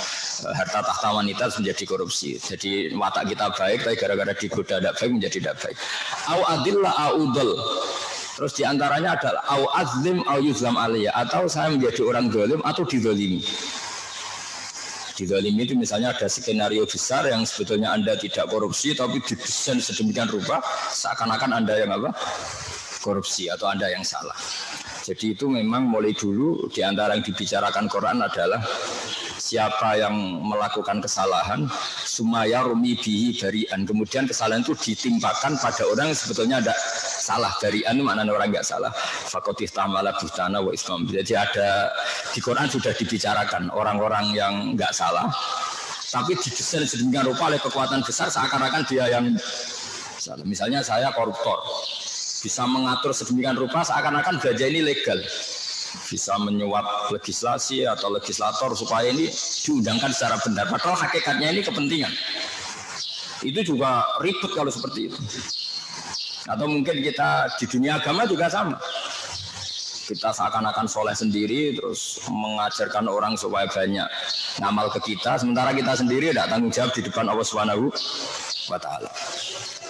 Speaker 1: harta tahta wanita menjadi korupsi. Jadi watak kita baik tapi gara-gara digoda tidak baik menjadi tidak baik. Au adillah a'udul. Terus diantaranya adalah au azlim au yuzlam aliyah, atau saya menjadi orang zalim atau dizalimi. Dizalimi itu misalnya ada skenario besar yang sebetulnya Anda tidak korupsi tapi didesain sedemikian rupa seakan-akan Anda yang korupsi atau Anda yang salah. Jadi itu memang mulai dulu di antara yang dibicarakan Quran adalah siapa yang melakukan kesalahan sumaya rumi bihi barian, kemudian kesalahan itu ditimpakan pada orang yang sebetulnya ada salah. Barian itu maknanya orang enggak salah. Faqatih tamala buhtana wa ismam. Jadi ada di Quran sudah dibicarakan orang-orang yang enggak salah tapi didesain sedemikian rupa oleh kekuatan besar seakan-akan dia yang salah. Misalnya saya koruptor, bisa mengatur sedemikian rupa seakan-akan gajah ini legal, bisa menyuap legislasi atau legislator supaya ini diundangkan secara benar, padahal hakikatnya ini kepentingan. Itu juga ribet kalau seperti itu. Atau mungkin kita di dunia agama juga sama. Kita seakan-akan soleh sendiri, terus mengajarkan orang supaya banyak ngamal ke kita, sementara kita sendiri tidak tanggung jawab di depan Allah Subhanahu wa Ta'ala.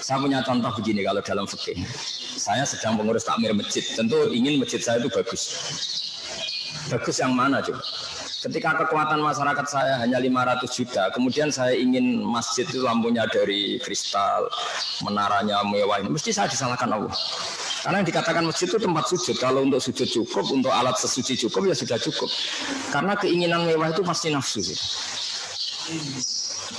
Speaker 1: Saya punya contoh begini kalau dalam fikih. Saya sedang mengurus takmir masjid, tentu ingin masjid saya itu bagus. Bagus yang mana coba? Ketika kekuatan masyarakat saya hanya 500 juta, kemudian saya ingin masjid itu lampunya dari kristal, menaranya mewah, mesti saya disalahkan Allah. Karena yang dikatakan masjid itu tempat sujud. Kalau untuk sujud cukup, untuk alat sesuci cukup, ya sudah cukup. Karena keinginan mewah itu pasti nafsu sih.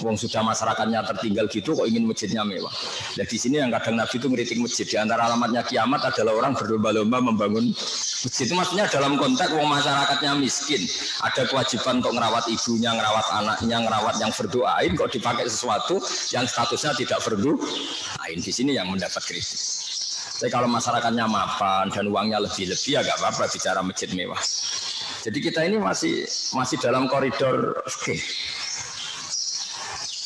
Speaker 1: Wong sudah masyarakatnya tertinggal gitu, kok ingin masjidnya mewah. Nah di sini yang kadang Nabi itu ngeritik masjid. Di antara alamatnya kiamat adalah orang berlomba-lomba membangun masjid. Itu maksudnya dalam konteks wong masyarakatnya miskin, ada kewajiban untuk ngerawat ibunya, ngerawat anaknya, ngerawat yang fardu ain, kok dipakai sesuatu yang statusnya tidak fardu ain. Di sini yang mendapat kritik. Tapi kalau masyarakatnya mapan dan uangnya lebih-lebih ya gak apa-apa bicara masjid mewah. Jadi kita ini masih dalam koridor fikih.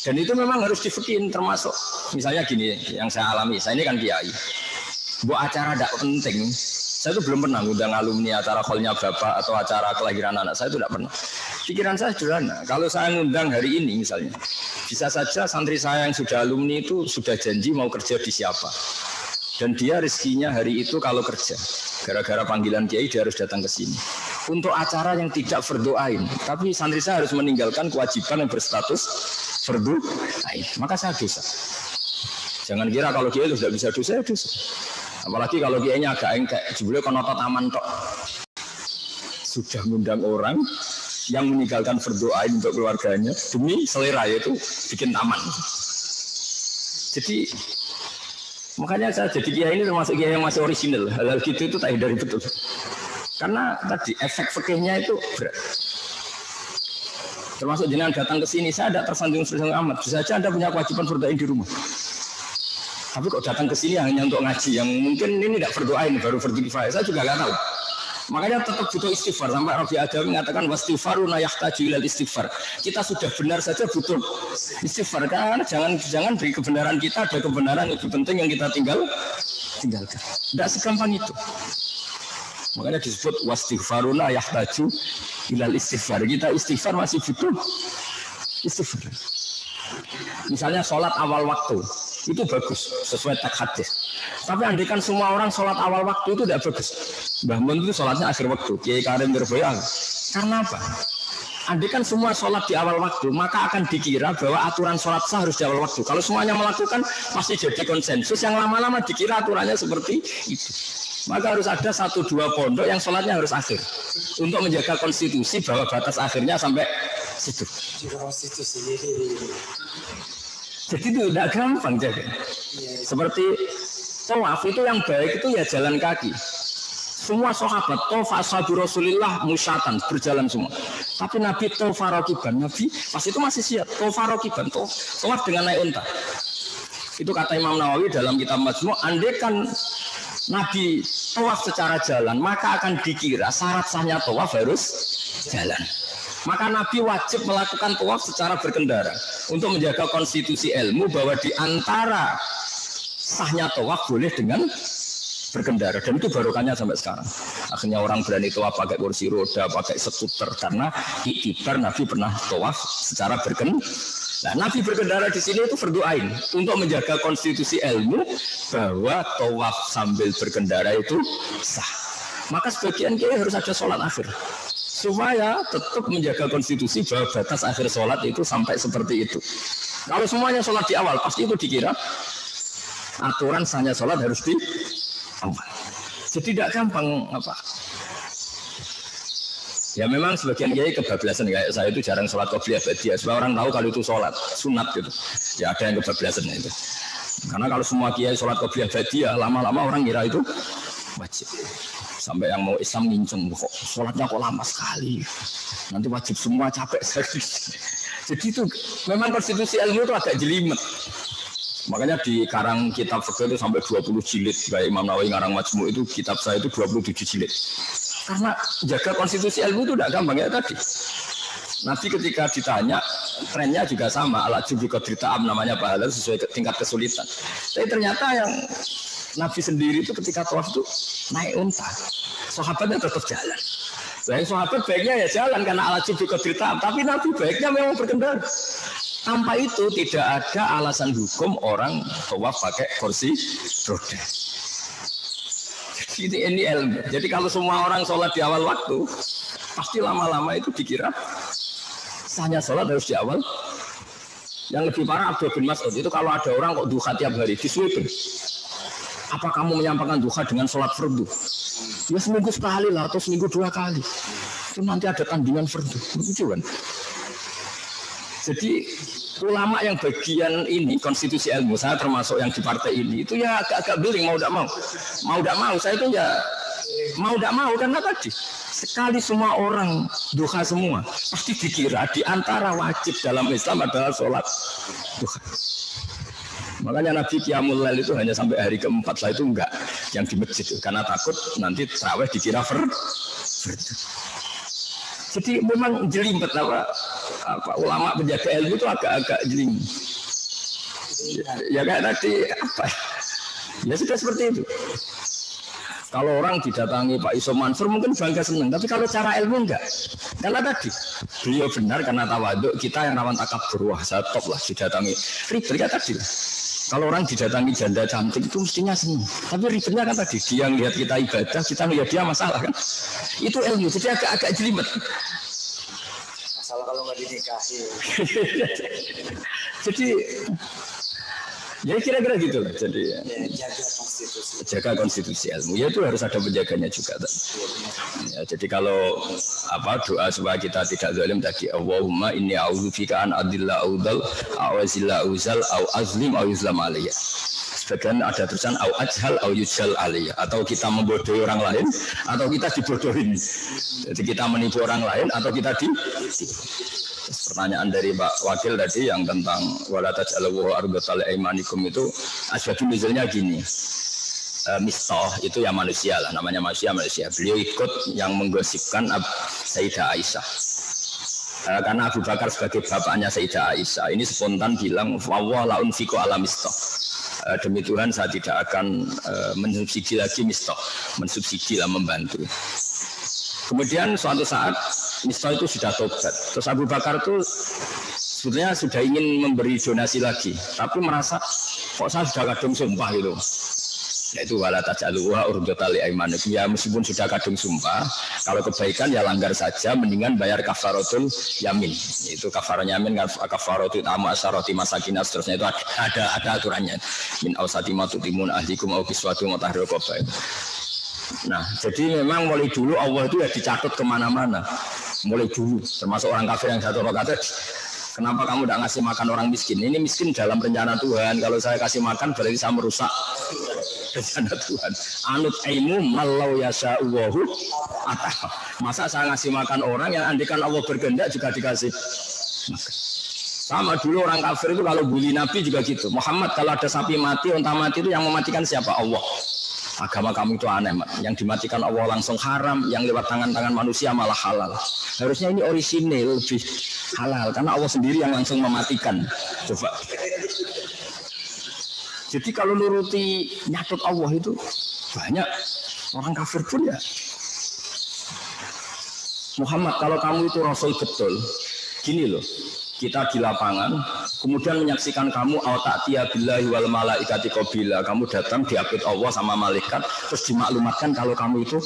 Speaker 1: Dan itu memang harus difikirin, termasuk misalnya gini yang saya alami, saya ini kan kiai. Buat acara tidak penting, saya itu belum pernah ngundang alumni acara call-nya bapak atau acara kelahiran anak, saya itu tidak pernah. Pikiran saya sederhana, kalau saya ngundang hari ini misalnya, bisa saja santri saya yang sudah alumni itu sudah janji mau kerja di siapa. Dan dia rezekinya hari itu kalau kerja, gara-gara panggilan kiai dia harus datang ke sini. Untuk acara yang tidak fardu ain, tapi santri saya harus meninggalkan kewajiban yang berstatus fardu ain. Maka saya dosa. Jangan kira kalau kiai itu tidak bisa dosa, ya dosa. Apalagi kalau kiainya agak engkek, jebule kono taman tok. Sudah mengundang orang yang meninggalkan fardu ain untuk keluarganya demi selera, yaitu bikin taman. Jadi makanya saya jadi kiai ini termasuk kiai yang masih original. Hal-hal gitu itu tak hindari betul. Karena tadi efek fikihnya itu berat. Termasuk jenengan datang ke sini, saya tidak tersandung amat. Bisa saja Anda punya kewajiban berdoain di rumah. Tapi kok datang ke sini hanya untuk ngaji, yang mungkin ini tidak berdoain, baru fardu kifayah. Saya juga nggak tahu. Makanya tetap butuh istighfar. Sampai Rabi Adam mengatakan wastighfaruna yahtaju ilal istighfar. Kita sudah benar saja butuh istighfar. Karena jangan beri kebenaran kita ada kebenaran lebih penting yang kita tinggalkan. Tidak segampang itu. Makanya disebut wastighfaruna yahtaju ilal istighfar. Kita istighfar masih butuh istighfar. Misalnya sholat awal waktu itu bagus sesuai teks hadis. Tapi andaikan semua orang sholat awal waktu itu tidak bagus. Mbah Mun itu sholatnya akhir waktu. Kiai Karim Berboyang. Karena apa? Andaikan semua sholat di awal waktu, maka akan dikira bahwa aturan sholat sah harus di awal waktu. Kalau semuanya melakukan, pasti jadi konsensus. Yang lama-lama dikira aturannya seperti itu. Maka harus ada 1-2 pondok yang sholatnya harus akhir. Untuk menjaga konstitusi bahwa batas akhirnya sampai situ. Jadi itu tidak gampang jaga. Seperti tawaf itu yang baik itu ya jalan kaki. Semua sahabat tawaf ashabi Rasulillah musyatan berjalan semua. Tapi Nabi tawaf rakiban, Nabi pas itu masih siap tawaf rakiban, tawaf dengan naik unta. Itu kata Imam Nawawi dalam kitab Majmu', andaikan Nabi tawaf secara jalan, maka akan dikira syarat sahnya tawaf harus jalan. Maka Nabi wajib melakukan tawaf secara berkendara untuk menjaga konstitusi ilmu bahwa di antara sahnya tawaf boleh dengan berkendara, dan itu barokahnya sampai sekarang. Akhirnya orang berani tawaf pakai kursi roda, pakai skuter karena iktibar Nabi pernah tawaf secara berkendara. Nah, Nabi berkendara di sini itu fardu ain untuk menjaga konstitusi ilmu bahwa tawaf sambil berkendara itu sah. Maka sebagian kiai harus ada sholat akhir supaya tetap menjaga konstitusi bahwa batas akhir sholat itu sampai seperti itu. Kalau semuanya sholat di awal, pasti itu dikira aturan sahnya sholat harus di awal. Jadi tidak gampang apa. Ya memang sebagian kiai kebablasan, kayak saya itu jarang sholat qobliyah ba'diyah. Supaya orang tahu kalau itu sholat sunat gitu. Ya ada yang kebablasan itu. Karena kalau semua kiai sholat qobliyah ba'diyah, lama-lama orang kira itu wajib. Sampai yang mau Islam nginceng, kok sholatnya kok lama sekali. Nanti wajib semua capek sekali. Jadi itu memang konstitusi ilmu itu agak jelimet. Makanya di karang kitab fikih itu sampai 20 jilid. Kayak Imam Nawawi ngarang Majmu' itu kitab saya itu 27 jilid. Karena jaga konstitusi ilmu itu tidak gampang ya tadi. Nabi ketika ditanya, trennya juga sama. Al-ajub bi qadri ta'am, namanya pahala sesuai tingkat kesulitan. Tapi ternyata yang Nabi sendiri itu ketika tawaf itu naik unta. Sahabatnya tetap jalan. Saya sahabat baiknya ya jalan karena al-ajub bi qadri ta'am. Tapi Nabi baiknya memang berkendara. Tanpa itu tidak ada alasan hukum orang tawaf pakai kursi roda. Jadi ini ilmu. Jadi kalau semua orang sholat di awal waktu, pasti lama-lama itu dikira sahnya sholat harus di awal. Yang lebih parah Abdul bin Mas'ud itu kalau ada orang kok duha tiap hari disuruh, apa kamu menyampaikan duha dengan sholat fardu? Ya seminggu sekali lah atau seminggu 2 kali. Itu nanti ada tandingan fardu. Lucu kan? Jadi ulama yang bagian ini konstitusi ilmu, saya termasuk yang di partai ini, itu ya agak-agak beling mau tidak mau saya itu ya mau tidak mau karena tadi sekali semua orang duha semua pasti dikira di antara wajib dalam Islam adalah sholat duha. Makanya Nabi Qiyamul Lail itu hanya sampai hari keempat, setelah itu enggak yang di masjid itu karena takut nanti tarawih dikira fardu. Jadi memang jelimet apa ulama penjaga ilmu itu agak-agak jelimet. Ya kayak tadi apa? Ya sudah seperti itu. Kalau orang didatangi Pak Iso Mansur mungkin bangga senang, tapi kalau cara ilmu enggak. Karena tadi beliau benar karena tawaduk, kita yang rawan takabur, wah saya top lah didatangi. Ribet kan tadi. Kalau orang didatangi janda cantik itu mestinya senang. Tapi ribetnya kan tadi dia ngelihat kita ibadah, kita ngelihat dia masalah kan. Itu ilmu, jadi agak-agak jelimet.
Speaker 5: Masalah kalau nggak dinikahi.
Speaker 1: Jadi ya kira-kira gitu lah. Jadi jaga konstitusi ilmu. Ya itu harus ada penjaganya juga. Ya, jadi kalau doa supaya kita tidak zalim tadi, Allahumma inni a'udzubika an adilla audal awazilla uzal au azlim au yuzlam alaiya. Sebagian ada tulisan au ajhal au yujhal alaiya, atau kita membodohi orang lain atau kita dibodohin. Jadi kita menipu orang lain atau kita pertanyaan dari Pak Wakil tadi yang tentang wala taj'alu arbatal aimanikum itu asbabun nuzulnya gini. Mistah itu ya manusia lah, namanya manusia. Beliau ikut yang menggosipkan Sayyidah Aisyah. Karena Abu Bakar sebagai bapaknya Sayyidah Aisyah ini spontan bilang wallahu la unfiqu ala mistah. Demi Tuhan saya tidak akan mensubsidi lagi mistah, mensubsidi lah, membantu. Kemudian suatu saat Mistah itu sudah tobat. Terus Abu Bakar itu sebetulnya sudah ingin memberi donasi lagi, tapi merasa kok saya sudah kadung sumpah gitu. Yaitu wala taj'aluha urdatan li aimanikum. Ya meskipun sudah kadung sumpah, kalau kebaikan ya langgar saja, mendingan bayar kafaratul yamin. Itu kafaranya yamin, kafaratul tamu asharati masakin, seterusnya itu ada aturannya. Min ausati ma tutimun ahlikum au kiswatu mutahhirul qabail. Nah, jadi memang mulai dulu Allah itu ya dicatat kemana-mana. Mulai dulu, termasuk orang kafir yang satu rokaat. Kenapa kamu tidak ngasih makan orang miskin? Ini miskin dalam rencana Tuhan. Kalau saya kasih makan berarti saya merusak rencana Tuhan. Anut aimu malau yasha'uwahu atah. Masa saya ngasih makan orang yang andikan Allah berkehendak juga dikasih makan. Sama dulu orang kafir itu kalau bully Nabi juga gitu. Muhammad kalau ada sapi mati, unta mati itu yang mematikan siapa? Allah. Agama kamu itu aneh, yang dimatikan Allah langsung haram, yang lewat tangan-tangan manusia malah halal. Harusnya ini orisinil, lebih halal, karena Allah sendiri yang langsung mematikan. Coba. Jadi kalau nuruti nyatut Allah itu banyak orang kafir pun ya. Muhammad, kalau kamu itu rasul betul, gini loh. Kita di lapangan, kemudian menyaksikan kamu ta'tiya billahi wal malaikati qabila. Kamu datang diapit Allah sama malaikat, terus dimaklumatkan kalau kamu itu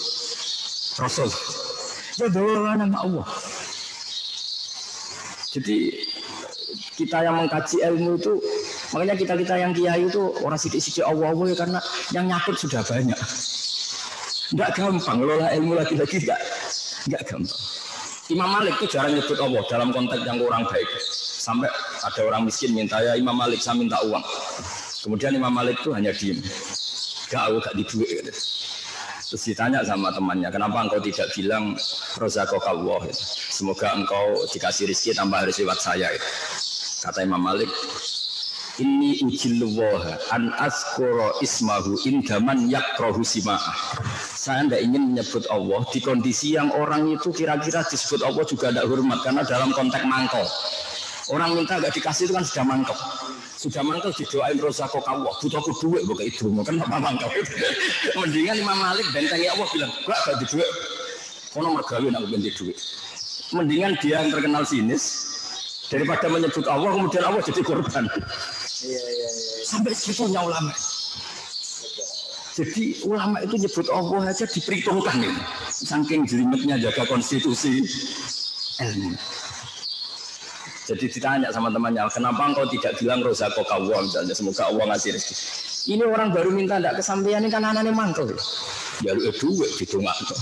Speaker 1: rasul. Ya doa nama Allah. Jadi kita yang mengkaji ilmu itu, makanya kita yang kiai itu orang sidik-sidik Allah ya, karena yang nyakut sudah banyak. Enggak gampang ngelola ilmu lagi-lagi, enggak gampang. Imam Malik itu jarang nyebut Allah dalam konteks yang kurang baik. Sampai ada orang miskin minta, ya Imam Malik saya minta uang. Kemudian Imam Malik itu hanya diem. Gak diduit. Gitu. Terus ditanya sama temannya, kenapa engkau tidak bilang Razaqakallah? Gitu. Semoga engkau dikasih rezeki tambah harus lewat saya. Gitu. Kata Imam Malik, Inni ujilluwaha an azkura ismahu indaman yakrahu sima'ah. Saya tidak ingin menyebut Allah di kondisi yang orang itu kira-kira disebut Allah juga tidak hormat karena dalam konteks mangkok. Orang minta gak dikasih itu kan sudah mangkok. Sudah mangkok didoain rozakok Allah, butuhku duit bukan itu, kan apa mangkok. Mendingan Imam Malik bentengi Allah bilang, gak di duit. Kono mergawe nak ganti duit. Mendingan dia yang terkenal sinis daripada menyebut Allah kemudian Allah jadi korban. Sampai segitunya ulama. Jadi ulama itu nyebut Allah aja diperhitungkan ya. Saking jelimetnya jaga konstitusi ilmu. Jadi ditanya sama temannya, kenapa engkau tidak bilang rozakok Allah misalnya, semoga Allah ngasih rezeki. Ini orang baru minta tidak kesampaian ini kan anaknya mangkel. Ya lu duit gitu nggak tuh.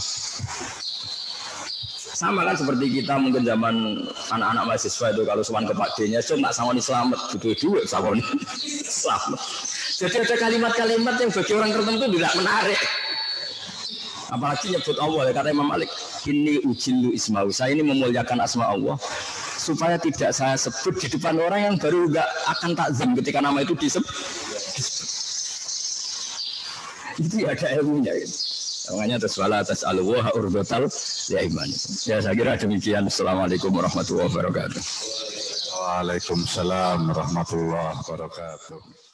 Speaker 1: Sama kan seperti kita mungkin zaman anak-anak mahasiswa itu kalau sowan ke Pak D-nya cuma sangoni selamat butuh duit sangoni selamat. Jadi ada kalimat-kalimat yang bagi orang tertentu tidak menarik. Apalagi nyebut Allah ya, kata Imam Malik, ini ujillu isma'u. Saya ini memuliakan asma Allah supaya tidak saya sebut di depan orang yang baru enggak akan takzim ketika nama itu disebut. Itu ya ada ilmunya gitu. Makanya taswala tas'aluha urbatal ya iman. Ya saya kira demikian. Assalamualaikum warahmatullahi wabarakatuh.
Speaker 2: Waalaikumsalam warahmatullahi wabarakatuh.